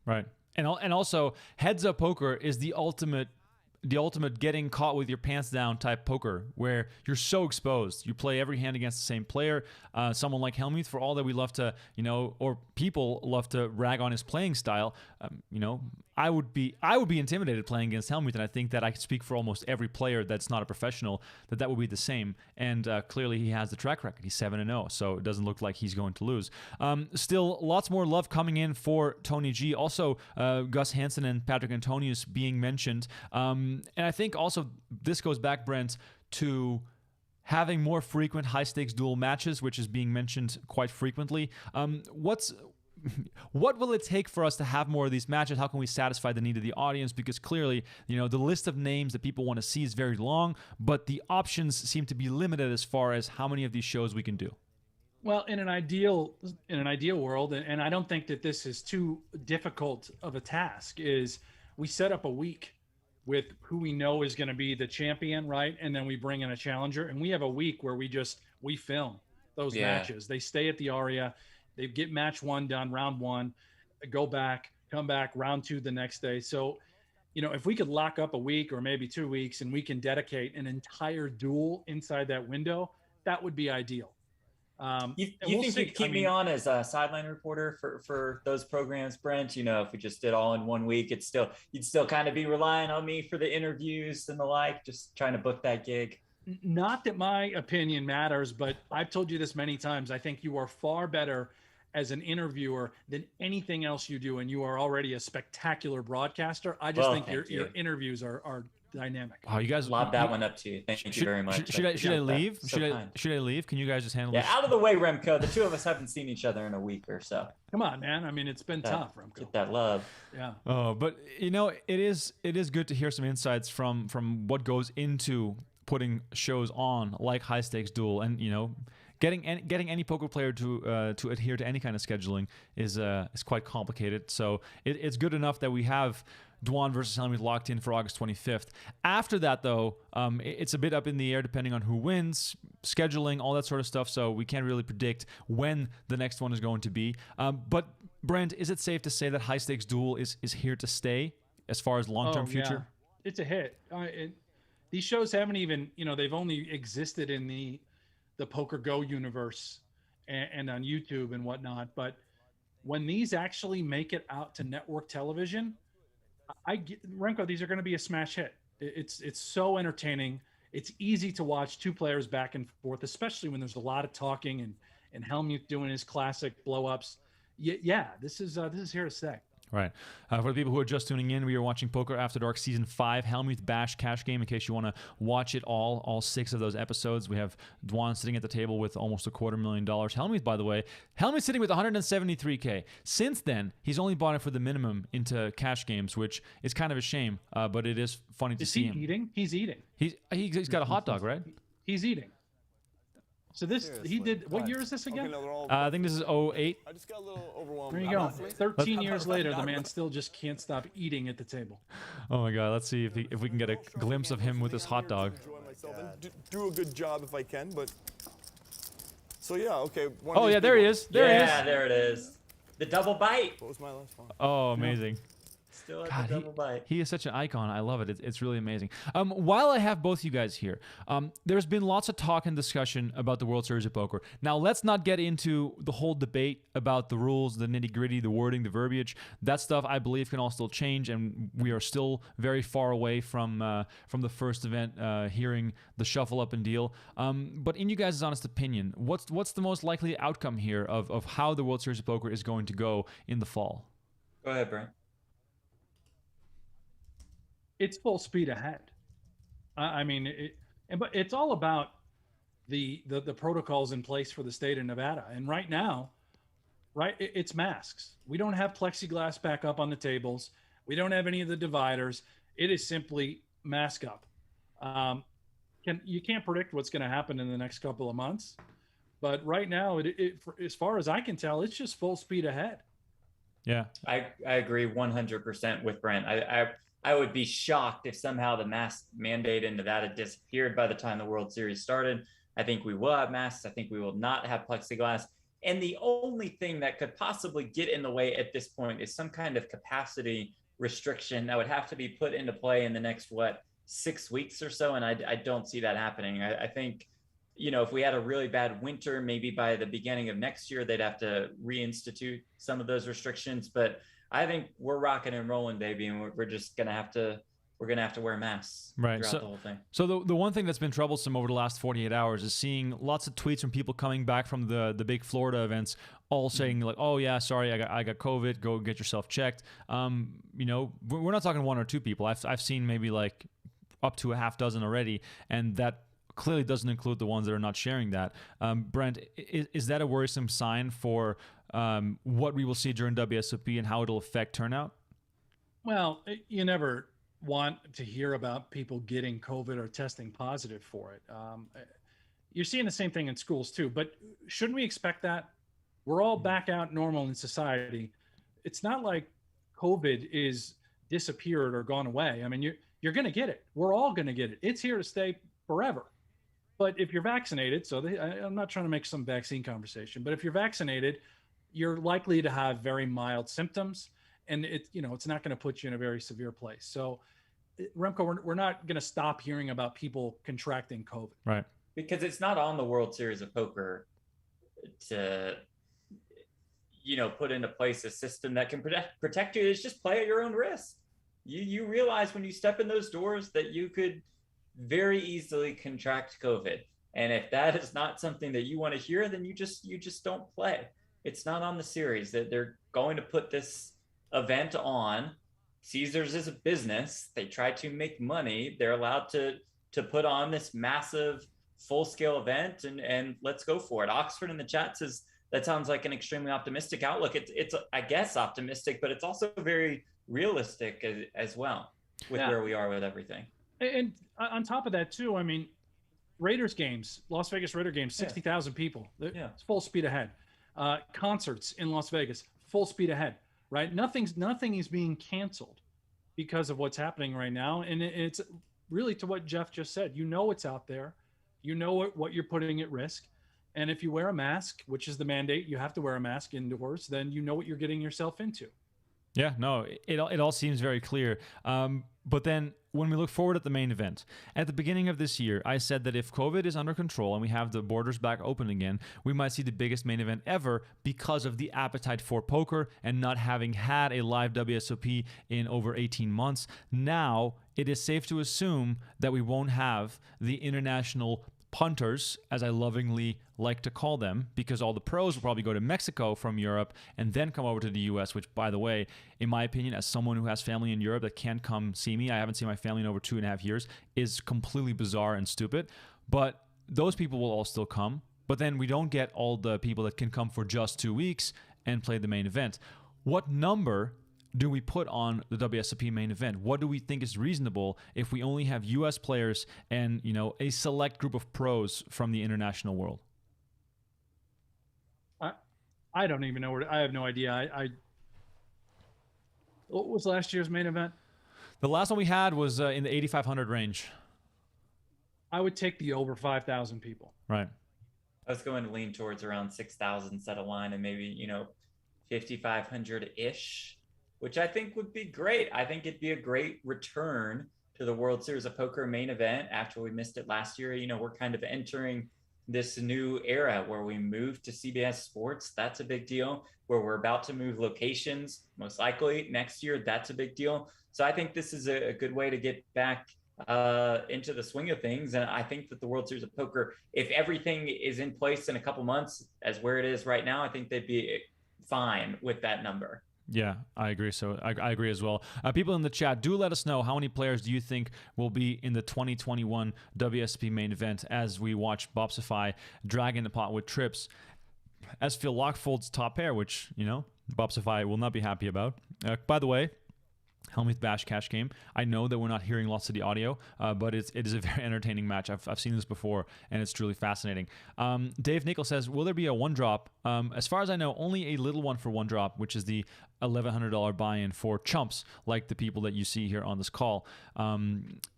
Right. And also, heads up poker is the ultimate the ultimate getting caught with your pants down type poker, where you're so exposed. You play every hand against the same player. Someone like Hellmuth, for all that we love to, or people love to rag on his playing style, I would be intimidated playing against Hellmuth, and I think that I can speak for almost every player that's not a professional that would be the same. And clearly he has the track record. He's 7-0, so it doesn't look like he's going to lose. Still, lots more love coming in for Tony G. Also, Gus Hansen and Patrick Antonius being mentioned. And I think also this goes back, Brent, to having more frequent high-stakes duel matches, which is being mentioned quite frequently. What will it take for us to have more of these matches? How can we satisfy the need of the audience? Because clearly, the list of names that people want to see is very long, but the options seem to be limited as far as how many of these shows we can do. Well, in an ideal world, and I don't think that this is too difficult of a task, is we set up a week with who we know is going to be the champion, right? And then we bring in a challenger, and we have a week where we film those matches. They stay at the Aria. They get match 1 done, round 1, go back, come back, round 2 the next day. So, if we could lock up a week or maybe 2 weeks and we can dedicate an entire duel inside that window, that would be ideal. You think you'd keep me on as a sideline reporter for those programs, Brent? If we just did all in 1 week, you'd still kind of be relying on me for the interviews and the like, just trying to book that gig. Not that my opinion matters, but I've told you this many times. I think you are far better as an interviewer than anything else you do, and you are already a spectacular broadcaster. I just think your interviews are dynamic. Oh, you guys lob that one up to you. Thank you very much. Should I leave? Should I leave? Can you guys just handle this? Out of the way, Remko. The two of us haven't seen each other in a week or so. Come on, man. I mean, it's been tough, Remko. Get that love. Yeah. Oh, but it is good to hear some insights from what goes into putting shows on like High Stakes Duel, and getting any poker player to adhere to any kind of scheduling is quite complicated. So it's good enough that we have Dwan versus Hellmuth locked in for August 25th. After that, though, it's a bit up in the air depending on who wins, scheduling, all that sort of stuff. So we can't really predict when the next one is going to be. But Brent, is it safe to say that High Stakes Duel is here to stay as far as long-term future? Yeah. It's a hit. These shows haven't even, they've only existed in the PokerGO universe and on YouTube and whatnot. But when these actually make it out to network television, Remko, these are going to be a smash hit. It's so entertaining. It's easy to watch two players back and forth, especially when there's a lot of talking and Hellmuth doing his classic blow-ups. Yeah, this is here to stay. Right. For the people who are just tuning in, we are watching Poker After Dark Season 5, Hellmuth Bash Cash Game, in case you want to watch it all 6 of those episodes. We have Dwan sitting at the table with almost $250,000. Hellmuth, by the way, sitting with $173K. Since then, he's only bought it for the minimum into cash games, which is kind of a shame, but it is funny to see him. Eating? He's eating. He's got a hot dog, right? He's eating. So he did, what year is this again? I think this is 08. I just got a little overwhelmed. There you go. 13 years later, the man still just can't stop eating at the table. Oh my God, let's see if we can get a glimpse of him with his hot dog. Enjoy myself and do a good job if I can, but... So yeah, okay. Oh yeah, there he is. There it is. The double bite. What was my last one? Oh, amazing. Still at the double bite. He is such an icon. I love it. It's really amazing. While I have both you guys here, there's been lots of talk and discussion about the World Series of Poker. Now, let's not get into the whole debate about the rules, the nitty-gritty, the wording, the verbiage. That stuff, I believe, can all still change, and we are still very far away from the first event, hearing the shuffle up and deal. But in you guys' honest opinion, what's the most likely outcome here of how the World Series of Poker is going to go in the fall? Go ahead, Brent. It's full speed ahead. But it's all about the protocols in place for the state of Nevada. And right now, it's masks. We don't have plexiglass back up on the tables. We don't have any of the dividers. It is simply mask up. You can't predict what's going to happen in the next couple of months, but right now, as far as I can tell, it's just full speed ahead. Yeah, I agree 100% with Brent. I would be shocked if somehow the mask mandate in Nevada disappeared by the time the World Series started. I think we will have masks. I think we will not have plexiglass. And the only thing that could possibly get in the way at this point is some kind of capacity restriction that would have to be put into play in the next, 6 weeks or so, and I don't see that happening. I think, if we had a really bad winter, maybe by the beginning of next year, they'd have to reinstitute some of those restrictions. But I think we're rocking and rolling, baby, and we're just gonna have to wear masks right throughout the whole thing. So the one thing that's been troublesome over the last 48 hours is seeing lots of tweets from people coming back from the big Florida events, all saying like, oh yeah, sorry, I got COVID, go get yourself checked. We're not talking one or two people. I've seen maybe like up to a half dozen already, and that clearly doesn't include the ones that are not sharing that. Brent, is that a worrisome sign for what we will see during WSOP and how it'll affect turnout? Well, you never want to hear about people getting COVID or testing positive for it. You're seeing the same thing in schools too, but shouldn't we expect that? We're all back out normal in society. It's not like COVID is disappeared or gone away. I mean, you're going to get it. We're all going to get it. It's here to stay forever. But if you're vaccinated, I'm not trying to make some vaccine conversation, but if you're vaccinated, you're likely to have very mild symptoms, and it's not going to put you in a very severe place. So, Remko, we're not going to stop hearing about people contracting COVID. Right. Because it's not on the World Series of Poker to, put into place a system that can protect you. It's just play at your own risk. You realize when you step in those doors that you could very easily contract COVID. And if that is not something that you want to hear, then you just don't play. It's not on the series. That they're going to put this event on. Caesars is a business. They try to make money. They're allowed to put on this massive full-scale event, and let's go for it. Oxford in the chat says that sounds like an extremely optimistic outlook. It's I guess optimistic, but it's also very realistic as well with where we are with everything. And on top of that too, I mean, Raiders games, Las Vegas Raider games, 60,000 people. It's full speed ahead. Concerts in Las Vegas, full speed ahead. Right? Nothing is being canceled because of what's happening right now. And it's really to what Jeff just said. It's out there. What you're putting at risk. And if you wear a mask, which is the mandate, you have to wear a mask indoors, then you know what you're getting yourself into. Yeah, no, it all seems very clear. But then when we look forward at the main event, at the beginning of this year, I said that if COVID is under control and we have the borders back open again, we might see the biggest main event ever because of the appetite for poker and not having had a live WSOP in over 18 months. Now, it is safe to assume that we won't have the international punters, as I lovingly like to call them, because all the pros will probably go to Mexico from Europe and then come over to the US, which, by the way, in my opinion, as someone who has family in Europe that can't come see me, I haven't seen my family in over 2.5 years, is completely bizarre and stupid. But those people will all still come. But then we don't get all the people that can come for just 2 weeks and play the main event. What number do we put on the WSOP main event? What do we think is reasonable if we only have US players and, a select group of pros from the international world? I don't even know I have no idea. What was last year's main event? The last one we had was in the 8,500 range. I would take the over 5,000 people. Right. I was going to lean towards around 6,000 set a line and maybe, 5,500-ish. Which I think would be great. I think it'd be a great return to the World Series of Poker main event after we missed it last year. We're kind of entering this new era where we moved to CBS Sports. That's a big deal. Where we're about to move locations, most likely next year. That's a big deal. So I think this is a good way to get back into the swing of things. And I think that the World Series of Poker, if everything is in place in a couple months as where it is right now, I think they'd be fine with that number. Yeah, I agree. So I agree as well. People in the chat, do let us know how many players do you think will be in the 2021 WSP main event as we watch Bopsify drag in the pot with trips as Phill Laak folds top pair, which, Bopsify will not be happy about. By the way, Hellmuth Bash cash game. I know that we're not hearing lots of the audio, but it is a very entertaining match. I've seen this before, and it's truly fascinating. Dave Nickel says, will there be a one drop? As far as I know, only a little one for one drop, which is the $1,100 buy-in for chumps, like the people that you see here on this call,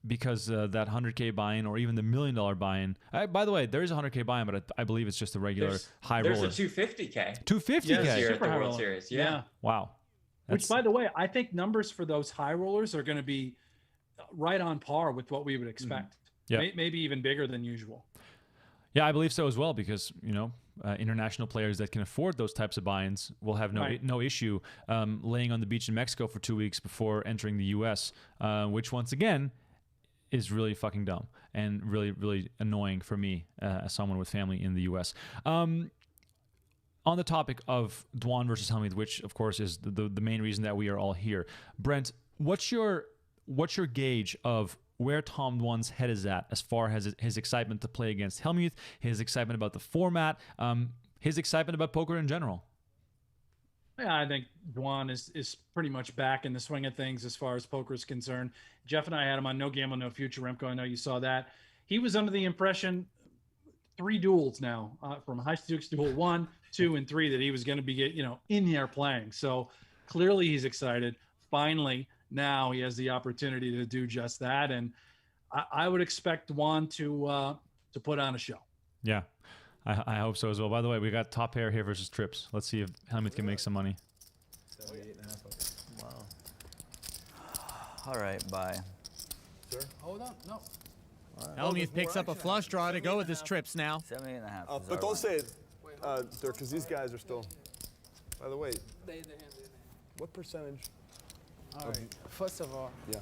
because that 100K buy-in or even the $1 million buy-in. By the way, there is a 100K buy-in, but I believe it's just a regular high roller. There's a 250K. 250K here at the World Series. Yeah. Wow. Which, by the way, I think numbers for those high rollers are going to be right on par with what we would expect. Yeah. Maybe even bigger than usual. Yeah, I believe so as well, because international players that can afford those types of buy-ins will have no issue laying on the beach in Mexico for 2 weeks before entering the U.S., which once again is really fucking dumb and really, really annoying for me as someone with family in the U.S. On the topic of Dwan versus Hellmuth, which of course is the main reason that we are all here, Brent, what's your gauge of where Tom Dwan's head is at as far as his excitement to play against Hellmuth, his excitement about the format, his excitement about poker in general? Yeah, I think Dwan is pretty much back in the swing of things as far as poker is concerned. Jeff and I had him on No Gamble, No Future. Remko, I know you saw that. He was under the impression 3 duels now from High Stakes Duel 1, 2, and 3 that he was going to be in there playing. So clearly he's excited. Finally, now he has the opportunity to do just that, and I would expect Dwan to put on a show. Yeah, I hope so as well. By the way, we got top pair here versus Trips. Let's see if Hellmuth can make some money. 78.5. Wow. All right, bye. Sir? Hold on. No. Hellmuth picks up a flush draw to go with his trips now. 78.5. But don't say it, Dirk, because these guys are still. By the way, what percentage? All right. First of all, Yeah.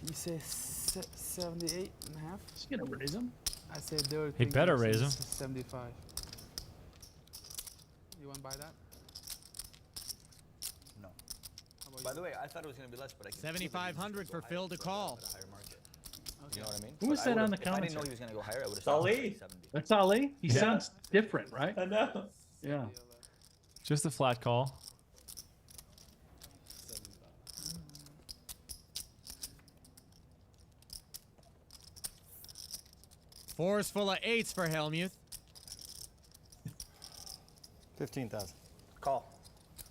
you say 78 and a half. Is he going to raise him? I said there. He better raise him. 75. You want to buy that? No. How about By you? the way, I thought it was going to be less, but I can 7,500 for Phill to call. at a higher market. You know what I mean? Who was that on the If I didn't know commentary? he was going to go higher, I would have It's Ali. 70. That's Ali? He sounds different, right? I know. Yeah. Just a flat call. Fours full of 8s for Hellmuth. 15,000. Call.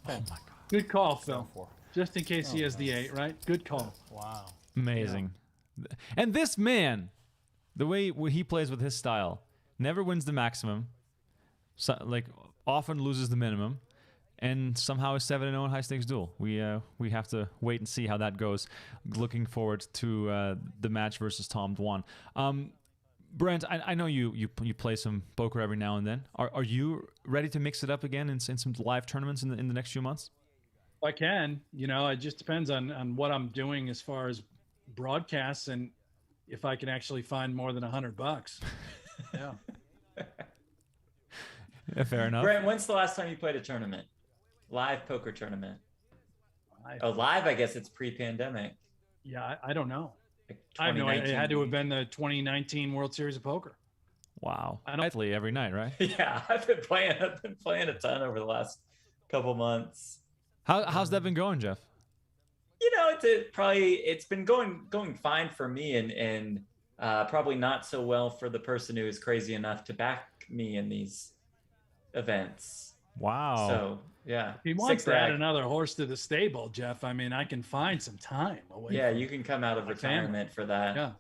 Oh my God. Good call, Phil. 4. Just in case he has the 8, right? Good call. Wow. Amazing. And this man, the way he plays with his style, never wins the maximum, often loses the minimum, and somehow is 7-0 in High Stakes Duel. We have to wait and see how that goes. Looking forward to the match versus Tom Dwan. Brent, I know you play some poker every now and then. Are you ready to mix it up again in some live tournaments in the next few months? I can. It just depends on what I'm doing as far as broadcasts and if I can actually find more than $100. Yeah. Yeah, fair enough. Brent, when's the last time you played a tournament? Live poker tournament. Live, I guess it's pre-pandemic. Yeah, I don't know. Like I have no idea. It 2019. had to have been the 2019 World Series of Poker. Wow. I don't- Nightly every night, right? Yeah, I've been playing a ton over the last couple months. How's that been going, Jeff? It's been going fine for me, and probably not so well for the person who is crazy enough to back me in these events. Wow. So yeah, If he wants 6 to add rag. another horse to the stable, Jeff, I mean, I can find some time away. Yeah, from you can come out of my family. retirement for that. Yeah.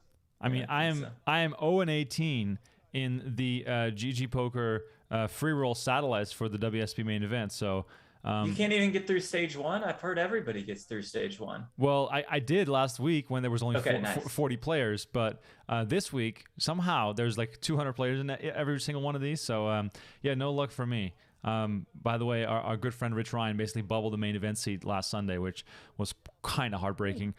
I mean, Yeah, I think am 0-18 in the GG Poker free roll satellites for the WSP main event. So, You can't even get through stage 1. I've heard everybody gets through stage 1. well, I did last week when there was only Okay, nice. 40 players, but this week somehow there's like 200 players in every single one of these. So, yeah, no luck for me. By the way, our good friend Rich Ryan basically bubbled the main event seat last Sunday, which was kind of heartbreaking.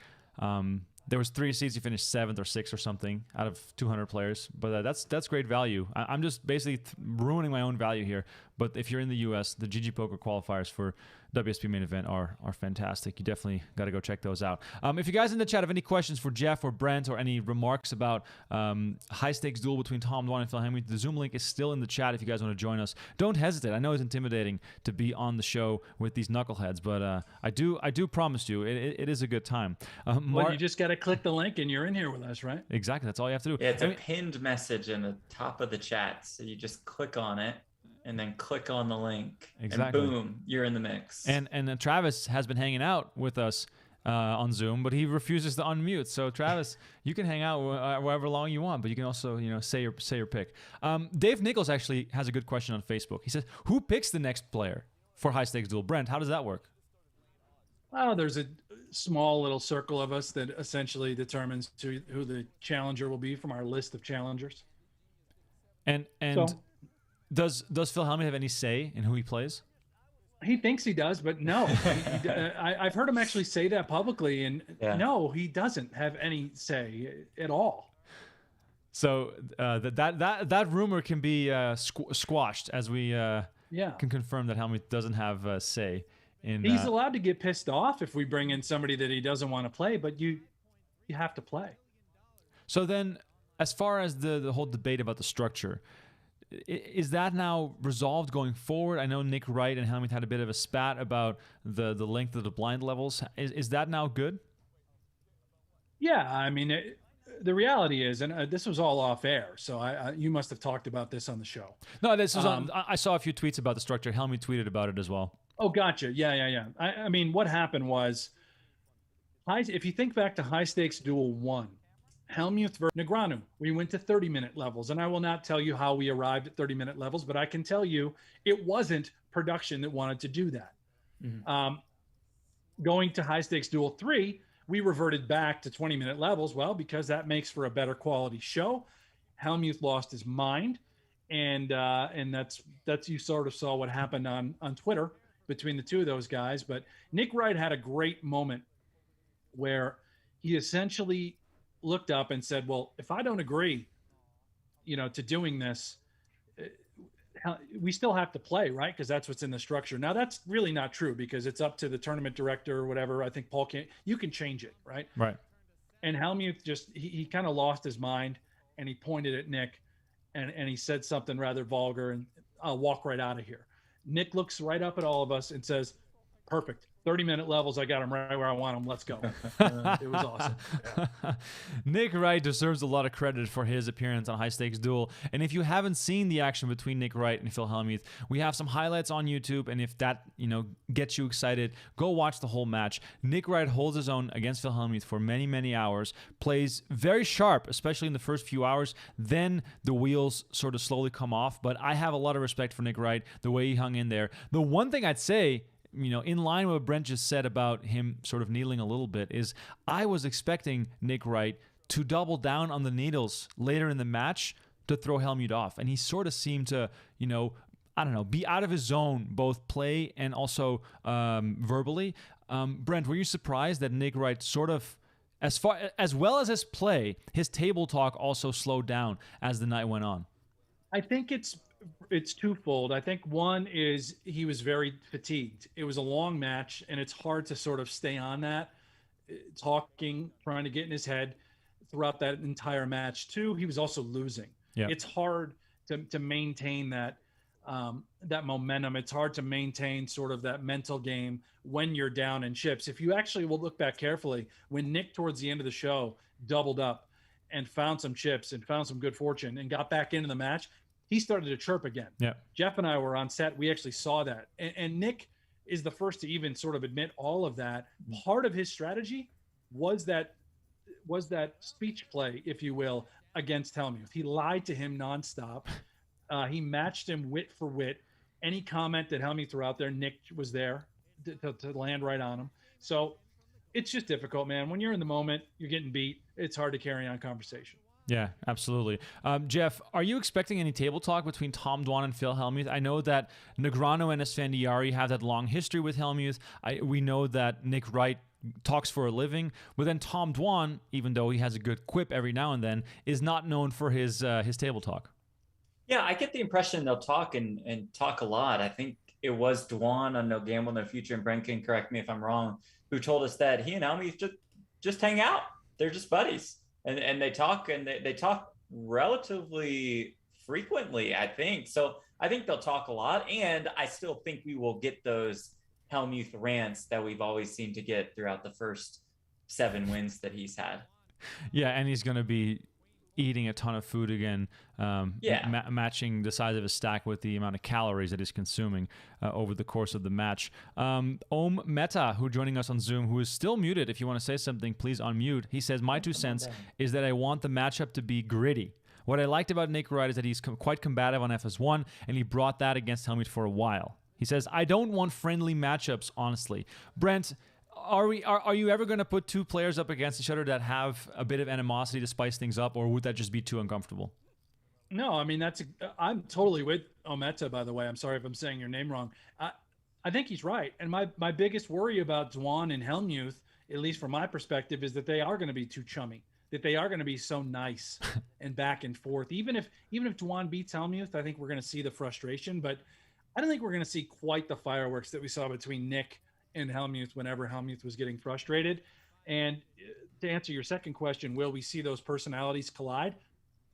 There was 3 seats. He finished 7th or 6th or something out of 200 players. But that's great value. I'm just basically ruining my own value here. But if you're in the U.S., the GG Poker qualifiers for WSP main event are fantastic. You definitely got to go check those out. If you guys in the chat have any questions for Jeff or Brent or any remarks about High Stakes Duel between Tom Dwan and Phill Hellmuth, the Zoom link is still in the chat if you guys want to join us. Don't hesitate. I know it's intimidating to be on the show with these knuckleheads, but I do promise you it is a good time. Well, you just got to click the link and you're in here with us, right? Exactly. That's all you have to do. Yeah, it's a pinned message in the top of the chat. So you just click on it and then click on the link. Exactly. And boom, you're in the mix. And Travis has been hanging out with us on Zoom, but he refuses to unmute. So Travis, you can hang out however long you want, but you can also say your pick. Dave Nichols actually has a good question on Facebook. He says, "Who picks the next player for High Stakes Duel?" Brent, how does that work? Well, there's small little circle of us that essentially determines who the challenger will be from our list of challengers. And So- does Phill Hellmuth have any say in who he plays? He thinks he does, but no. I've heard him actually say that publicly, and no, he doesn't have any say at all. So that rumor can be squashed, as we can confirm that Hellmuth doesn't have say in. He's allowed to get pissed off if we bring in somebody that he doesn't want to play, but you have to play. So then, as far as the whole debate about the structure, is that now resolved going forward? I know Nick Wright and Hellmuth had a bit of a spat about the length of the blind levels. Is that now good? Yeah, I mean, the reality is, and this was all off air, so you must have talked about this on the show. No, this was I saw a few tweets about the structure. Helmuth tweeted about it as well. Oh, gotcha. Yeah. I mean, what happened was, if you think back to High Stakes Duel 1, Hellmuth versus Negreanu, we went to 30-minute levels, and I will not tell you how we arrived at 30-minute levels, but I can tell you it wasn't production that wanted to do that. Mm-hmm. Going to High Stakes Duel 3, we reverted back to 20-minute levels, well, because that makes for a better quality show. Hellmuth lost his mind, and that's you sort of saw what happened on Twitter between the two of those guys. But Nick Wright had a great moment where he essentially looked up and said, well, if I don't agree, to doing this, we still have to play, right? Because that's what's in the structure. Now, that's really not true because it's up to the tournament director or whatever. I think Paul you can change it, right? Right. And Hellmuth he kind of lost his mind, and he pointed at Nick and he said something rather vulgar, and I'll walk right out of here. Nick looks right up at all of us and says, perfect. 30-minute levels, I got him right where I want him. Let's go. It was awesome. Yeah. Nick Wright deserves a lot of credit for his appearance on High Stakes Duel. And if you haven't seen the action between Nick Wright and Phill Hellmuth, we have some highlights on YouTube. And if that gets you excited, go watch the whole match. Nick Wright holds his own against Phill Hellmuth for many, many hours. Plays very sharp, especially in the first few hours. Then the wheels sort of slowly come off. But I have a lot of respect for Nick Wright, the way he hung in there. The one thing I'd say, in line with what Brent just said about him sort of kneeling a little bit, is I was expecting Nick Wright to double down on the needles later in the match to throw Hellmuth off. And he sort of seemed to, be out of his zone, both play and also verbally. Brent, were you surprised that Nick Wright sort of, as well as his play, his table talk also slowed down as the night went on? I think it's twofold. I think one is he was very fatigued. It was a long match, and it's hard to sort of stay on that, talking, trying to get in his head throughout that entire match. Two, he was also losing. Yeah. It's hard to maintain that momentum. It's hard to maintain sort of that mental game when you're down in chips. If you actually will look back carefully, when Nick towards the end of the show doubled up and found some chips and found some good fortune and got back into the match, he started to chirp again. Yeah. Jeff and I were on set. We actually saw that. And Nick is the first to even sort of admit all of that. Part of his strategy was that speech play, if you will, against Hellmuth. He lied to him nonstop. He matched him wit for wit. Any comment that Hellmuth threw out there, Nick was there to land right on him. So it's just difficult, man. When you're in the moment, you're getting beat. It's hard to carry on conversation. Yeah, absolutely. Jeff, are you expecting any table talk between Tom Dwan and Phill Hellmuth? I know that Negreanu and Esfandiari have that long history with Hellmuth. We know that Nick Wright talks for a living, but then Tom Dwan, even though he has a good quip every now and then, is not known for his table talk. Yeah, I get the impression they'll talk and talk a lot. I think it was Dwan on No Gamble, No Future, and Brent can correct me if I'm wrong, who told us that he and Hellmuth just hang out. They're just buddies. And they talk, and they talk relatively frequently, I think. So I think they'll talk a lot, and I still think we will get those Hellmuth rants that we've always seemed to get throughout the first 7 wins that he's had. Yeah, and he's going to be eating a ton of food again, matching the size of his stack with the amount of calories that he's consuming over the course of the match. Om Meta, who joining us on Zoom, who is still muted. If you want to say something, please unmute. He says, my 2 cents is that I want the matchup to be gritty. What I liked about Nick Wright is that he's quite combative on FS1, and he brought that against Hellmuth for a while. He says, I don't want friendly matchups, honestly. Brent, Are you ever going to put two players up against each other that have a bit of animosity to spice things up, or would that just be too uncomfortable? No, I mean I'm totally with Ometa. By the way, I'm sorry if I'm saying your name wrong. I think he's right, and my biggest worry about Dwan and Hellmuth, at least from my perspective, is that they are going to be too chummy. That they are going to be so nice and back and forth. Even if Dwan beats Hellmuth, I think we're going to see the frustration, but I don't think we're going to see quite the fireworks that we saw between Nick and Hellmuth whenever Hellmuth was getting frustrated. And to answer your second question, will we see those personalities collide?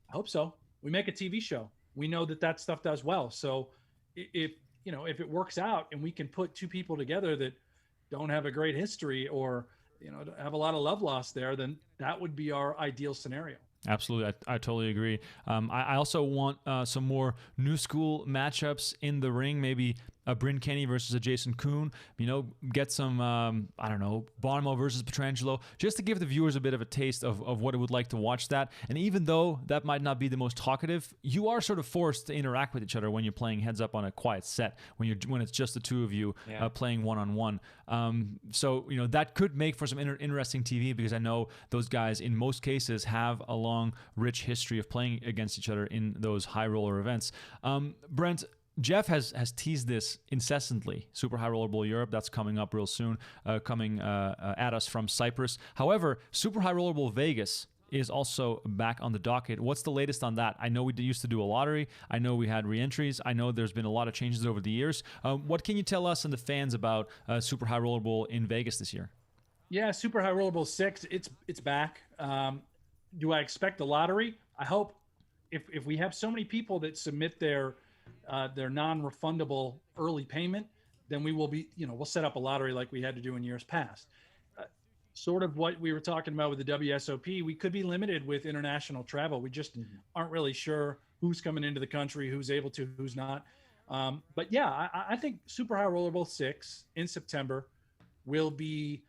I hope so. We make a TV show. We know that stuff does well. So if it works out and we can put two people together that don't have a great history or have a lot of love lost there, then that would be our ideal scenario. Absolutely. I totally agree. I also want some more new school matchups in the ring, maybe a Bryn Kenny versus a Jason Kuhn, get some, I don't know, Bonomo versus Petrangelo, just to give the viewers a bit of a taste of what it would like to watch that. And even though that might not be the most talkative, you are sort of forced to interact with each other when you're playing heads up on a quiet set, when it's just the two of you playing one-on-one. So, that could make for some interesting TV, because I know those guys in most cases have a long, rich history of playing against each other in those high roller events. Brent, Jeff has teased this incessantly. Super High Roller Bowl Europe, that's coming up real soon, coming at us from Cyprus. However, Super High Roller Bowl Vegas is also back on the docket. What's the latest on that? I know we used to do a lottery. I know we had re-entries. I know there's been a lot of changes over the years. What can you tell us and the fans about Super High Roller Bowl in Vegas this year? Yeah, Super High Roller Bowl 6, it's back. Do I expect a lottery? I hope. If we have so many people that submit their non-refundable early payment, then we will be, we'll set up a lottery like we had to do in years past. Sort of what we were talking about with the WSOP, we could be limited with international travel. We just aren't really sure who's coming into the country, who's able to, who's not. But yeah, I think Super High Roller Bowl 6 in September will be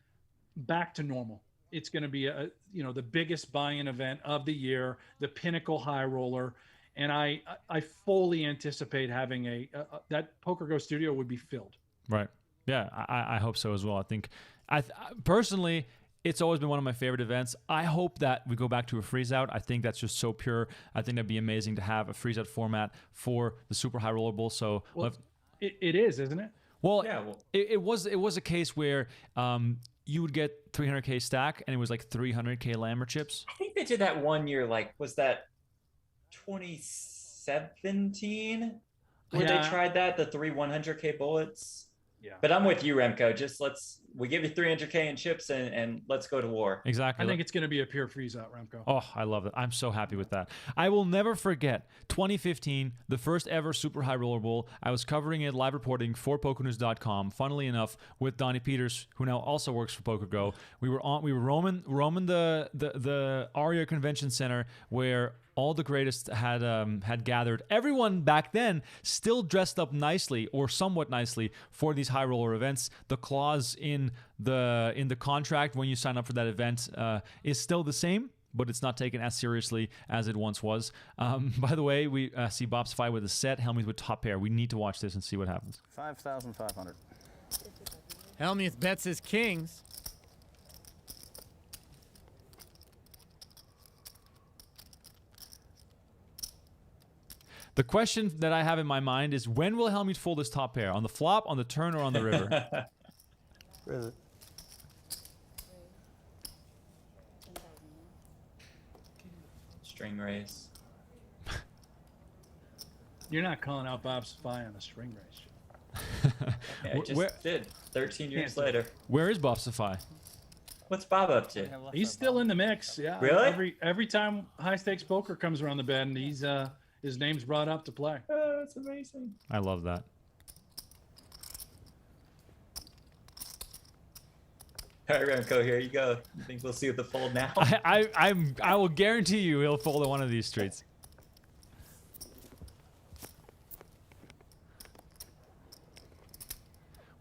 back to normal. It's going to be the biggest buy-in event of the year, the pinnacle high roller. And I fully anticipate having that PokerGO studio would be filled. Right. Yeah, I hope so as well. I think, personally, it's always been one of my favorite events. I hope that we go back to a freeze-out. I think that's just so pure. I think that'd be amazing to have a freeze-out format for the Super High Roller Bowl. So it is, isn't it? Well, it was a case where you would get 300K stack, and it was like 300K Lammer chips. I think they did that one year. Like, was that 2017 where they tried that, the 3 100K bullets? Yeah. But I'm with you, Remko. Just we give you 300K in chips and let's go to war. Exactly. I think it's going to be a pure freeze out, Remko. Oh, I love it. I'm so happy with that. I will never forget 2015, the first ever Super High Roller Bowl. I was covering it, live reporting for PokerNews.com. Funnily enough, with Donnie Peters, who now also works for PokerGo. We were roaming the Aria Convention Center, where all the greatest had gathered. Everyone back then still dressed up nicely or somewhat nicely for these high roller events. The clause in the contract when you sign up for that event is still the same, but it's not taken as seriously as it once was. By the way, we see Bopsify with a set, Hellmuth with top pair. We need to watch this and see what happens. 5,500. Hellmuth bets his kings. The question that I have in my mind is, when will Hellmuth fold his top pair? On the flop, on the turn, or on the river? Where is it? String raise. You're not calling out Bopsify on a string race. Yeah, I just did 13 years later. Where is Bopsify? What's Bob up to? He's still in the mix. Yeah. Really? Every time high stakes poker comes around the bend, his name's brought up to play. Oh, that's amazing. I love that. All right, Remko, here you go. You think we'll see the fold now? I will guarantee you he'll fold at one of these streets.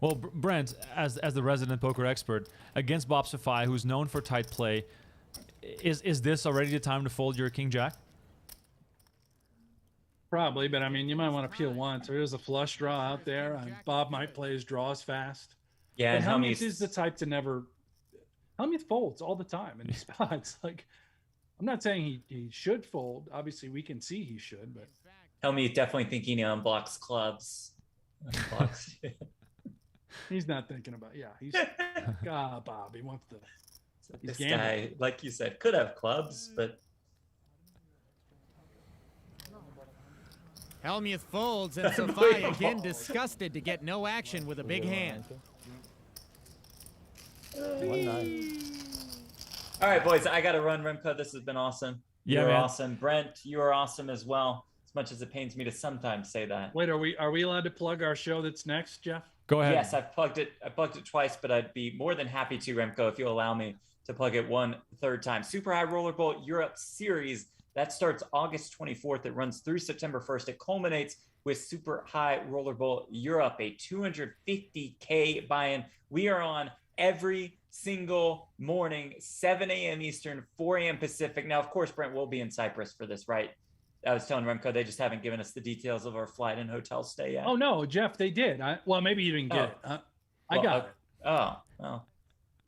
Well, Brent, as the resident poker expert, against Bopsify, who's known for tight play, is this already the time to fold your King Jack? Probably, but I mean, you might want to peel once. There is a flush draw out there. Bob might play his draws fast. Yeah, But and Hellmuth is the type to never. Hellmuth folds all the time in these spots. Like, I'm not saying he should fold. Obviously, we can see he should, but Hellmuth definitely thinking he unblocks clubs. Unblocks. he's not thinking about. Yeah, he's Bob. He wants to. This gambling. guy, like you said, could have clubs, but Hellmuth folds, and Sophia again disgusted to get no action with a big hand. all right, boys, I got to run. Remko, this has been awesome. Yeah, You're man. awesome. Brent, you are awesome as well. As much as it pains me to sometimes say that. Wait, are we allowed to plug our show that's next, Jeff? Go ahead. Yes, I've plugged it. I plugged it twice, but I'd be more than happy to, Remko, if you allow me to plug it one third time. Super High Rollerball Europe Series. That starts August 24th. It runs through September 1st. It culminates with Super High Rollerball Europe, a 250K buy-in. We are on every single morning, 7 a.m. Eastern, 4 a.m. Pacific. Now, of course, Brent will be in Cyprus for this, right? I was telling Remko, they just haven't given us the details of our flight and hotel stay yet. Oh no, Jeff, they did. Well, maybe you didn't get it. I got it. Oh,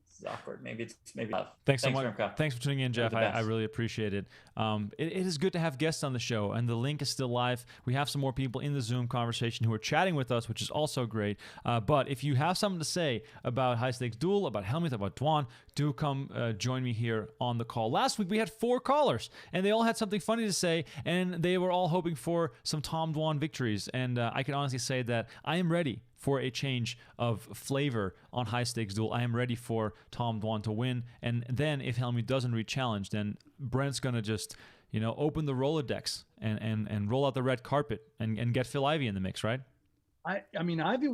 this is awkward. Maybe love. Thanks so much. Remko. Thanks for tuning in, Jeff. the I best. really appreciate it. It is good to have guests on the show, and the link is still live. We have some more people in the Zoom conversation who are chatting with us, which is also great. But if you have something to say about High Stakes Duel, about Hellmuth, about Dwan, do come join me here on the call. Last week we had 4 callers, and they all had something funny to say, and they were all hoping for some Tom Dwan victories. And I can honestly say that I am ready for a change of flavor on High Stakes Duel. I am ready for Tom Dwan to win. And then if Hellmuth doesn't re-challenge, then Brent's going to just, open the Rolodex and roll out the red carpet and get Phil Ivey in the mix, right? I mean, Ivy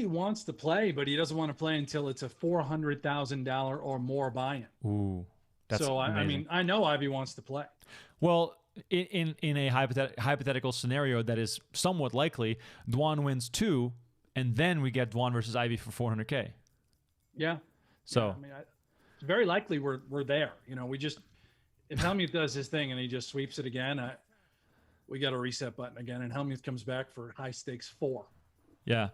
wants to play, but he doesn't want to play until it's a $400,000 or more buy-in. Ooh, that's so amazing. I mean, I know Ivy wants to play. Well, in a hypothetical scenario that is somewhat likely, Dwan wins 2, and then we get Dwan versus Ivy for 400K. Yeah. So yeah, I mean, it's very likely we're there. We just, if Hellmuth does his thing and he just sweeps it again, we got a reset button again, and Hellmuth comes back for High Stakes 4. Yeah.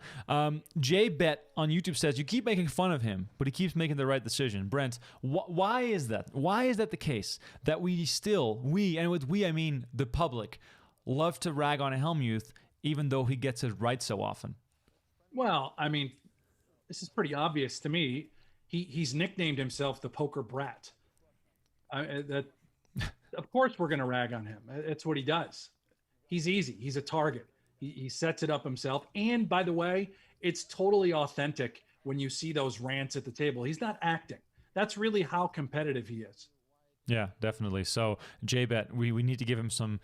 Jay Bet on YouTube says, you keep making fun of him, but he keeps making the right decision. Brent, why is that? Why is that the case? That and with we, I mean the public, love to rag on a Hellmuth, even though he gets it right so often? Well, I mean, this is pretty obvious to me. He's nicknamed himself the Poker Brat. Of course we're going to rag on him. It's what he does. He's easy. He's a target. He sets it up himself. And by the way, it's totally authentic when you see those rants at the table. He's not acting. That's really how competitive he is. Yeah, definitely. So J-Bet, we need to give him some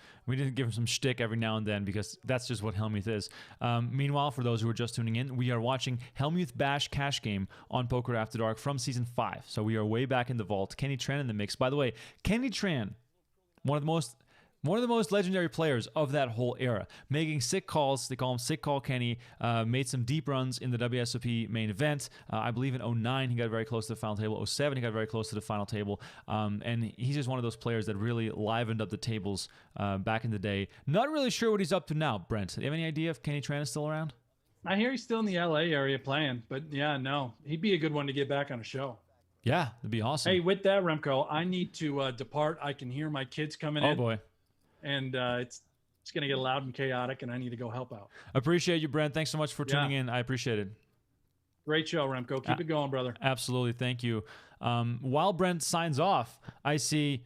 shtick every now and then, because that's just what Hellmuth is. Meanwhile, for those who are just tuning in, we are watching Hellmuth Bash Cash Game on Poker After Dark from season 5. So we are way back in the vault. Kenny Tran in the mix. By the way, Kenny Tran, one of the most legendary players of that whole era, making sick calls. They call him Sick Call Kenny. Made some deep runs in the WSOP main event. I believe in 2009 he got very close to the final table. 2007 he got very close to the final table. And he's just one of those players that really livened up the tables back in the day. Not really sure what he's up to now, Brent. Do you have any idea if Kenny Tran is still around? I hear he's still in the LA area playing, but yeah, no, he'd be a good one to get back on a show. Yeah, that'd be awesome. Hey, with that, Remko, I need to depart. I can hear my kids coming in. Oh boy. And it's going to get loud and chaotic, and I need to go help out. Appreciate you, Brent. Thanks so much for tuning in. I appreciate it. Great show, Remko. Keep it going, brother. Absolutely. Thank you. While Brent signs off, I see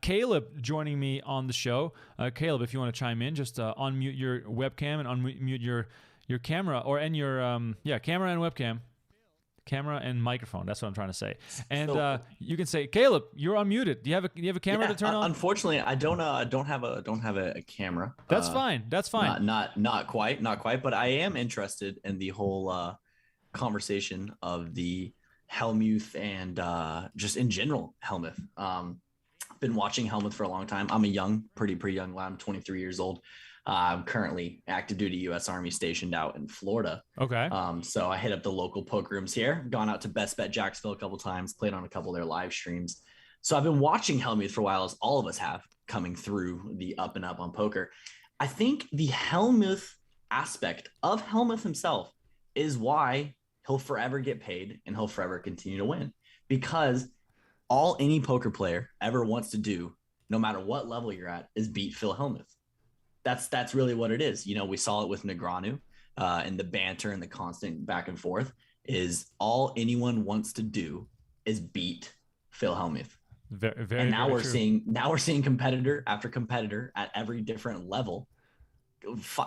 Caleb joining me on the show. Caleb, if you want to chime in, just unmute your webcam and unmute your camera, and your camera and webcam. Camera and microphone. That's what I'm trying to say. And you can say, Caleb, you're unmuted. Do you have a camera to turn on? Unfortunately, I don't have a camera. That's fine. That's fine. Not quite. But I am interested in the whole conversation of the Hellmuth and just in general Hellmuth. Been watching Hellmuth for a long time. I'm a pretty young lad. I'm 23 years old. I'm currently active duty U.S. Army stationed out in Florida. Okay. So I hit up the local poker rooms here, gone out to Best Bet Jacksonville a couple times, played on a couple of their live streams. So I've been watching Hellmuth for a while, as all of us have, coming through the up and up on poker. I think the Hellmuth aspect of Hellmuth himself is why he'll forever get paid and he'll forever continue to win, because all any poker player ever wants to do, no matter what level you're at, is beat Phill Hellmuth. That's really what it is. You know, we saw it with Negreanu, and the banter and the constant back and forth is all anyone wants to do is beat Phill Hellmuth. Very, and now very we're true. seeing competitor after competitor at every different level,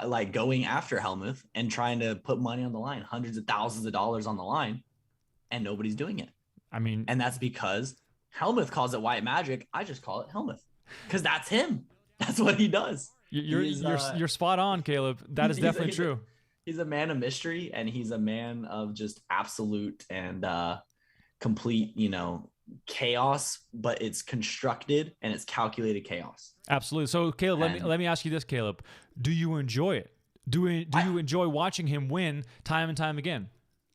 like going after Hellmuth and trying to put money on the line, hundreds of thousands of dollars on the line, and nobody's doing it. I mean, and that's because Hellmuth calls it white magic. I just call it Hellmuth because that's him. That's what he does. You're spot on, Caleb. That is definitely true. He's a man of mystery, and he's a man of just absolute and complete, chaos, but it's constructed and it's calculated chaos. Absolutely. So, Caleb, let me ask you this, Caleb. Do you enjoy it? Do you enjoy watching him win time and time again?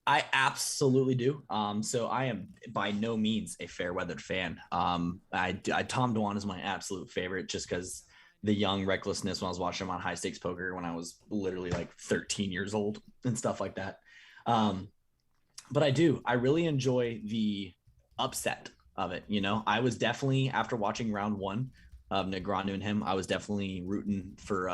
I absolutely do. So I am by no means a fair weathered fan. Tom Dwan is my absolute favorite, just because the young recklessness when I was watching him on High Stakes Poker when I was literally like 13 years old and stuff like that. But I really enjoy the upset of it. I was definitely, after watching round one of Negreanu and him, I was definitely rooting for,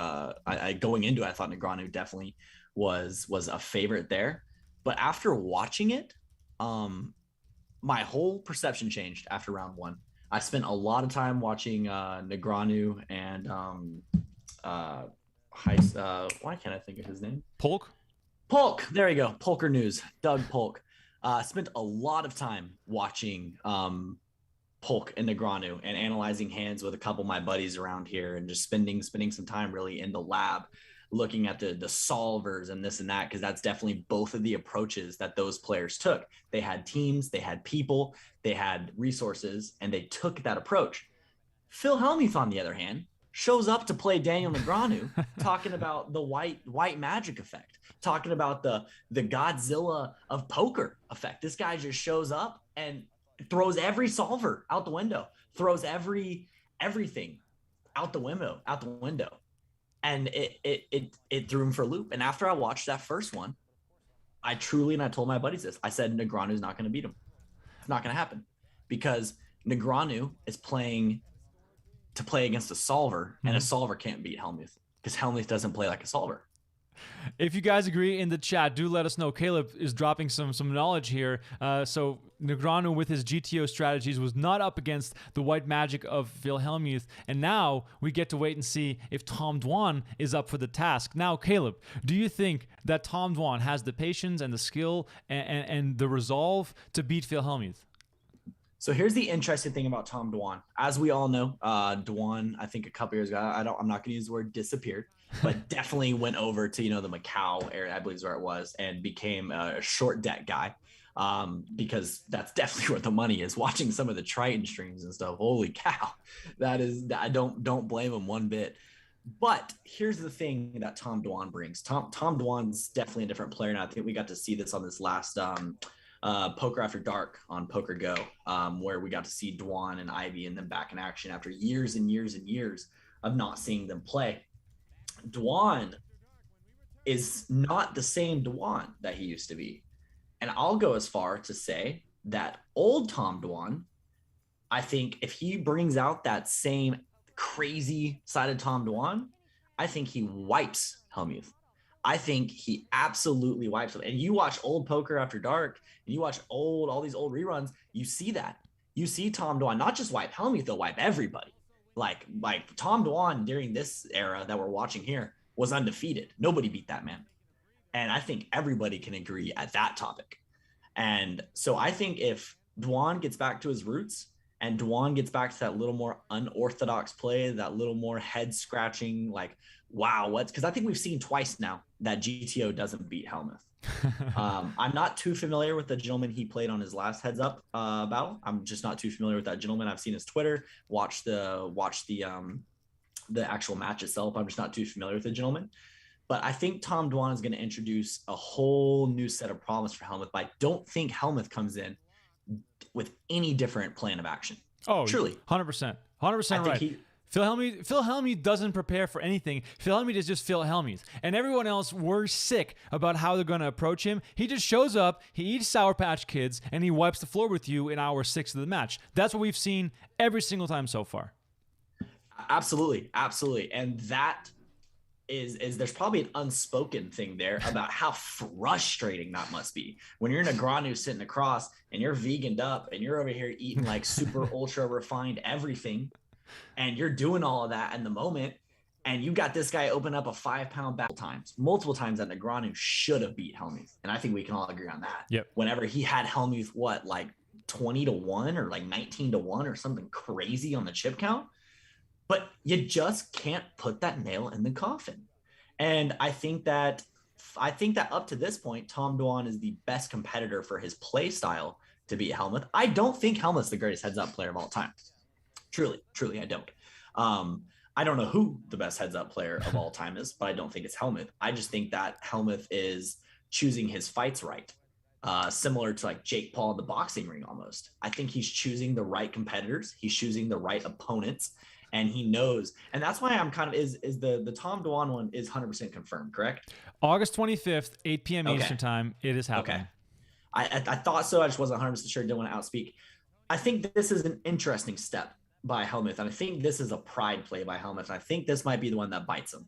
going into it, I thought Negreanu definitely was a favorite there. But after watching it, my whole perception changed after round one. I spent a lot of time watching Negreanu and why can't I think of his name? Polk. There you go. Polker News. Doug Polk. Spent a lot of time watching Polk and Negreanu and analyzing hands with a couple of my buddies around here, and just spending some time really in the lab looking at the solvers and this and that, because that's definitely both of the approaches that those players took. They had teams, they had people, they had resources, and they took that approach. Phill Hellmuth, on the other hand, shows up to play Daniel Negreanu, talking about the white magic effect, talking about the Godzilla of poker effect. This guy just shows up and throws every solver out the window, throws everything out the window. And it threw him for a loop. And after I watched that first one, I told my buddies this. I said, Negreanu's not going to beat him. It's not going to happen, because Negreanu is playing to play against a solver, and a solver can't beat Hellmuth, because Hellmuth doesn't play like a solver. If you guys agree in the chat, do let us know. Caleb is dropping some knowledge here. So Negreanu, with his GTO strategies, was not up against the white magic of Phill Hellmuth, and now we get to wait and see if Tom Dwan is up for the task. Now, Caleb, do you think that Tom Dwan has the patience and the skill and the resolve to beat Phill Hellmuth? So here's the interesting thing about Tom Dwan. As we all know, Dwan, I think a couple years ago, I'm not going to use the word disappeared, but definitely went over to, the Macau area, I believe is where it was, and became a short deck guy, because that's definitely where the money is. Watching some of the Triton streams and stuff, holy cow, I don't blame him one bit. But here's the thing that Tom Dwan brings. Tom Dwan's definitely a different player, and I think we got to see this on this last Poker After Dark on PokerGO, where we got to see Dwan and Ivy and them back in action after years and years and years of not seeing them play. Dwan is not the same Dwan that he used to be. And I'll go as far to say that old Tom Dwan, I think if he brings out that same crazy side of Tom Dwan, I think he wipes Hellmuth. I think he absolutely wipes him. And you watch old Poker After Dark, and you watch all these old reruns, you see that. You see Tom Dwan not just wipe Hellmuth, they'll wipe everybody. Like Tom Dwan during this era that we're watching here was undefeated. Nobody beat that man. And I think everybody can agree at that topic. And so I think if Dwan gets back to his roots, and Dwan gets back to that little more unorthodox play, that little more head scratching, like, wow, because I think we've seen twice now that GTO doesn't beat Hellmuth. I'm not too familiar with the gentleman he played on his last heads up battle. I'm just not too familiar with that gentleman. I've seen his Twitter, watched the actual match itself. I'm just not too familiar with the gentleman. But I think Tom Dwan is going to introduce a whole new set of problems for Hellmuth. But I don't think Hellmuth comes in with any different plan of action. Oh, truly, 100%, 100% right. Phill Hellmuth doesn't prepare for anything. Phill Hellmuth is just Phill Hellmuth. And everyone else, we're sick about how they're going to approach him. He just shows up, he eats Sour Patch Kids, and he wipes the floor with you in hour 6 of the match. That's what we've seen every single time so far. Absolutely. And that is there's probably an unspoken thing there about how frustrating that must be when you're in Negreanu sitting across and you're veganed up and you're over here eating like super ultra refined everything, and you're doing all of that in the moment, and you got this guy open up a 5-pound battle multiple times that Negreanu should have beat Hellmuth, and I think we can all agree on that. Yep. Whenever he had Hellmuth, like 20-1 or like 19-1 or something crazy on the chip count. But you just can't put that nail in the coffin. And I think that up to this point, Tom Dwan is the best competitor for his play style to beat Hellmuth. I don't think Hellmuth's the greatest heads-up player of all time. Truly, I don't. I don't know who the best heads-up player of all time is, but I don't think it's Hellmuth. I just think that Hellmuth is choosing his fights right. Similar to like Jake Paul in the boxing ring almost. I think he's choosing the right competitors. He's choosing the right opponents. And he knows, and that's why I'm kind of is the Tom Dwan one is 100% confirmed, correct? August 25th, 8 p.m. Okay. Eastern time. It is happening. Okay. I thought so. I just wasn't 100% sure. Didn't want to outspeak. I think this is an interesting step by Hellmuth, and I think this is a pride play by Hellmuth. I think this might be the one that bites him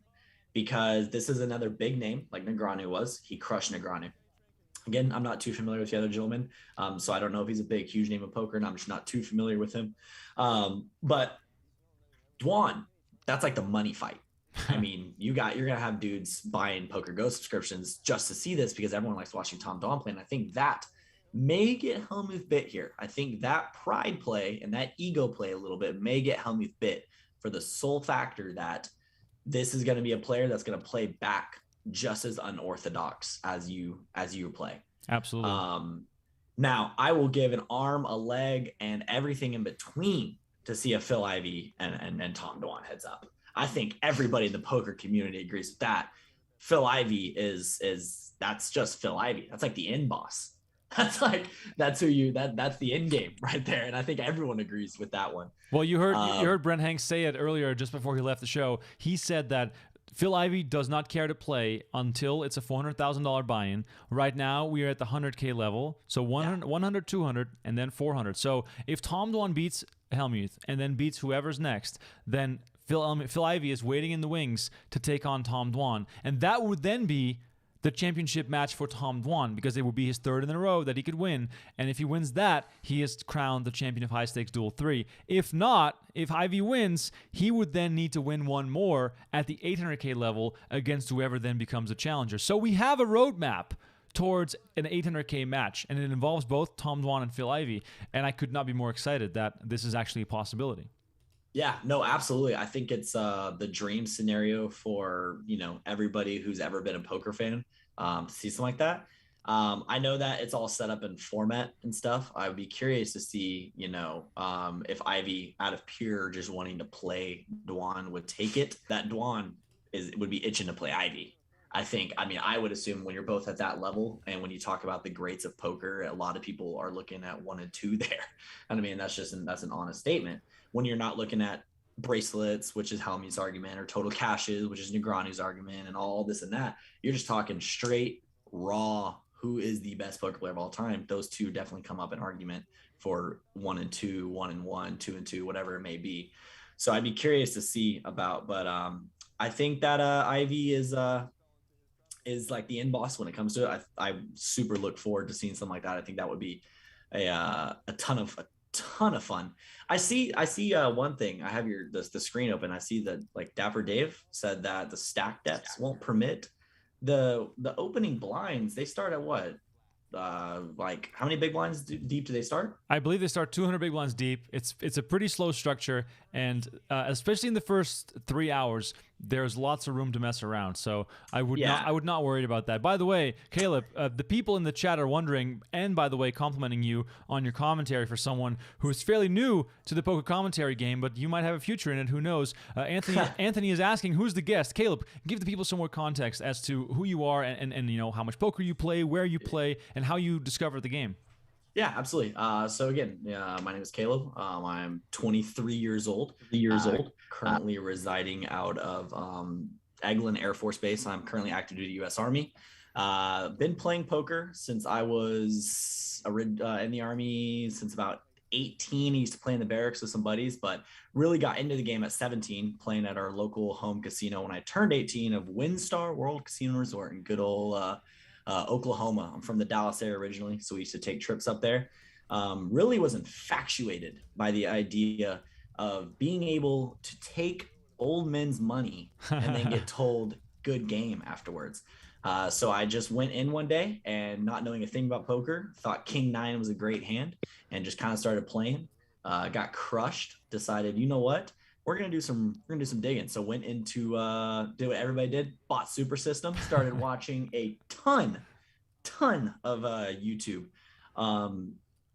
because this is another big name like Negreanu was. He crushed Negreanu. Again, I'm not too familiar with the other gentleman, so I don't know if he's a big, huge name of poker, and I'm just not too familiar with him. But Dwan, that's like the money fight. I mean, you're gonna have dudes buying PokerGO subscriptions just to see this because everyone likes watching Tom Dwan play. And I think that may get Hellmuth bit here. I think that pride play and that ego play a little bit may get Hellmuth bit for the sole factor that this is going to be a player that's going to play back just as unorthodox as you play. Absolutely. Now I will give an arm, a leg, and everything in between to see a Phill Ivey and Tom Dwan heads up. I think everybody in the poker community agrees with that. Phill Ivey that's just Phill Ivey. That's like the end boss. That's the end game right there. And I think everyone agrees with that one. Well, you heard Brent Hanks say it earlier just before he left the show. He said that Phill Ivey does not care to play until it's a $400,000 buy-in. Right now, we are at the 100K level. So 100, 200, and then 400. So if Tom Dwan beats Hellmuth and then beats whoever's next, then Phill Ivey is waiting in the wings to take on Tom Dwan. And that would then be the championship match for Tom Dwan because it would be his third in a row that he could win. And if he wins that, he is crowned the champion of High Stakes Duel 3. If not, if Ivey wins, he would then need to win one more at the 800K level against whoever then becomes a challenger. So we have a roadmap towards an 800K match, and it involves both Tom Dwan and Phill Ivey. And I could not be more excited that this is actually a possibility. Yeah, no, absolutely. I think it's the dream scenario for, everybody who's ever been a poker fan to see something like that. I know that it's all set up in format and stuff. I would be curious to see, if Ivey, out of pure just wanting to play Dwan, would take it. That Dwan would be itching to play Ivey. I would assume when you're both at that level, and when you talk about the greats of poker, a lot of people are looking at 1 and 2 there. And that's an honest statement. When you're not looking at bracelets, which is Hellmuth's argument, or total cashes, which is Negreanu's argument, and all this and that, you're just talking straight, raw, who is the best poker player of all time. Those two definitely come up in argument for 1 and 2, 1 and 1, 2 and 2, whatever it may be. So I'd be curious to see about, but I think that Ivey is like the end boss when it comes to it. I super look forward to seeing something like that. I think that would be a ton of fun. I see one thing. I have the screen open. I see that like Dapper Dave said that the stack depths won't permit the opening blinds. They start at what? Like how many big blinds deep do they start? I believe they start 200 big blinds deep. It's a pretty slow structure, and especially in the first 3 hours, there's lots of room to mess around. So I would not worry about that. By the way, Caleb, the people in the chat are wondering, and by the way, complimenting you on your commentary for someone who is fairly new to the poker commentary game, but you might have a future in it. Who knows? Anthony is asking, who's the guest? Caleb, give the people some more context as to who you are and how much poker you play, where you play, and how you discovered the game. Yeah, absolutely. So again, my name is Caleb. I'm 23 years old. Currently residing out of Eglin Air Force Base. I'm currently active duty U.S. Army. Been playing poker since I was in the Army since about 18. I used to play in the barracks with some buddies, but really got into the game at 17, playing at our local home casino when I turned 18 of WinStar World Casino and Resort in good old Oklahoma. I'm from the Dallas area originally, so we used to take trips up there. Really was infatuated by the idea of being able to take old men's money and then get told good game afterwards. So I just went in one day and not knowing a thing about poker, thought King 9 was a great hand and just kind of started playing. Got crushed, decided, you know what? We're gonna do some digging. So went into do what everybody did, bought Super System, started watching a ton of YouTube.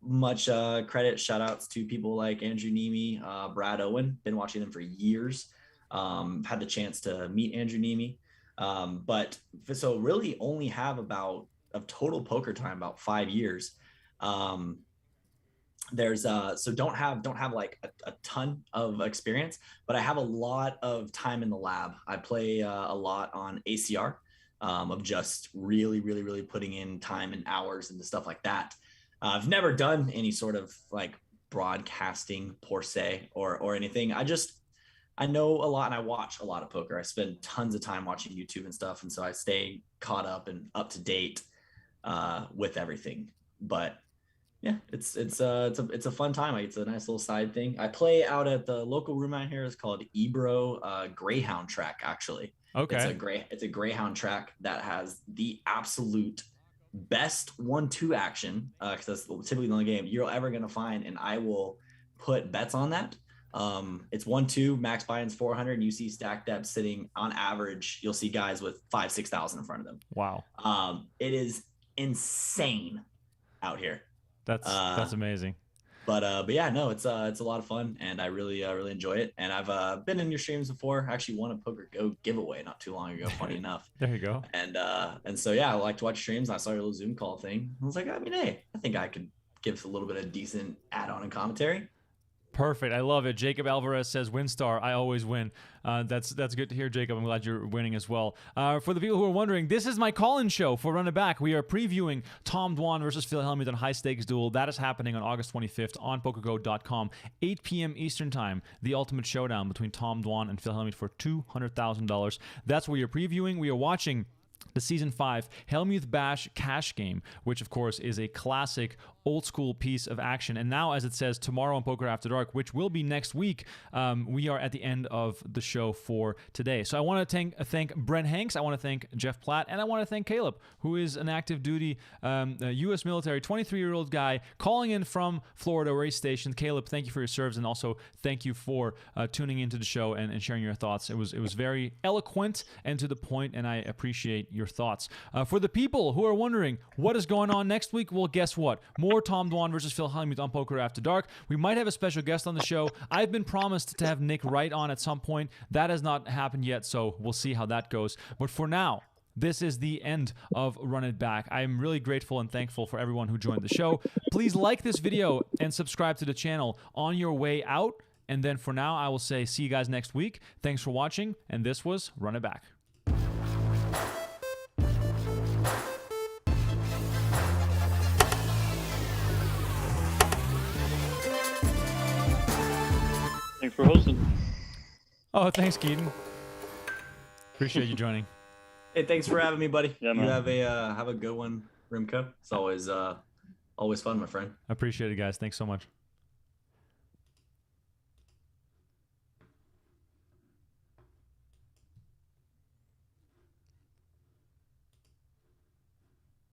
Much credit, shout outs to people like Andrew Nemi, Brad Owen, been watching them for years. Had the chance to meet Andrew Nemi. But so really only have about of total poker time about 5 years. There's so don't have like a ton of experience, but I have a lot of time in the lab. I play a lot on ACR, of just really putting in time and hours into stuff like that. I've never done any sort of like broadcasting per se or anything. I know a lot and I watch a lot of poker. I spend tons of time watching YouTube and stuff, and so I stay caught up and up to date with everything. But yeah, it's a fun time. It's a nice little side thing. I play out at the local room out here. It's called Ebro Greyhound Track, actually. Okay. It's a Greyhound track that has the absolute best 1-2 action, because that's typically the only game you're ever gonna find, and I will put bets on that. It's 1-2, max buy-in's 400, and you see stack depth sitting on average. You'll see guys with 5,000-6,000 in front of them. Wow. It is insane out here. That's amazing. But yeah, no, it's a lot of fun, and I really enjoy it. And I've been in your streams before. I actually won a PokerGO giveaway not too long ago, funny enough. There you go. And so yeah, I like to watch streams. I saw your little Zoom call thing. I was like, I mean, hey, I think I could give a little bit of decent add-on and commentary. Perfect. I love it. Jacob Alvarez says, WinStar, I always win. That's good to hear, Jacob. I'm glad you're winning as well. For the people who are wondering, this is my call-in show for Run It Back. We are previewing Tom Dwan versus Phill Hellmuth on High Stakes Duel. That is happening on August 25th on PokerGo.com, 8 p.m. Eastern Time. The ultimate showdown between Tom Dwan and Phill Hellmuth for $200,000. That's what you're previewing. We are watching the Season 5 Hellmuth Bash cash game, which of course is a classic old school piece of action. And now, as it says, tomorrow on Poker After Dark, which will be next week, we are at the end of the show for today. So I want to thank Brent Hanks, I want to thank Jeff Platt, and I want to thank Caleb, who is an active duty U.S. military, 23-year-old guy calling in from Florida, where he's stationed. Caleb, thank you for your service, and also thank you for tuning into the show and sharing your thoughts. It was very eloquent and to the point, and I appreciate your thoughts. For the people who are wondering what is going on next week, well, guess what? More Tom Dwan versus Phill Hellmuth on Poker After Dark. We might have a special guest on the show. I've been promised to have Nick Wright on at some point. That has not happened yet, so we'll see how that goes. But for now, this is the end of Run It Back. I am really grateful and thankful for everyone who joined the show. Please like this video and subscribe to the channel on your way out. And then for now, I will say see you guys next week. Thanks for watching, and this was Run It Back. Thanks for hosting. Oh, thanks, Keaton. Appreciate you joining. Hey, thanks for having me, buddy. Yeah, you man. have a good one, Remko. It's always fun, my friend. I appreciate it, guys. Thanks so much.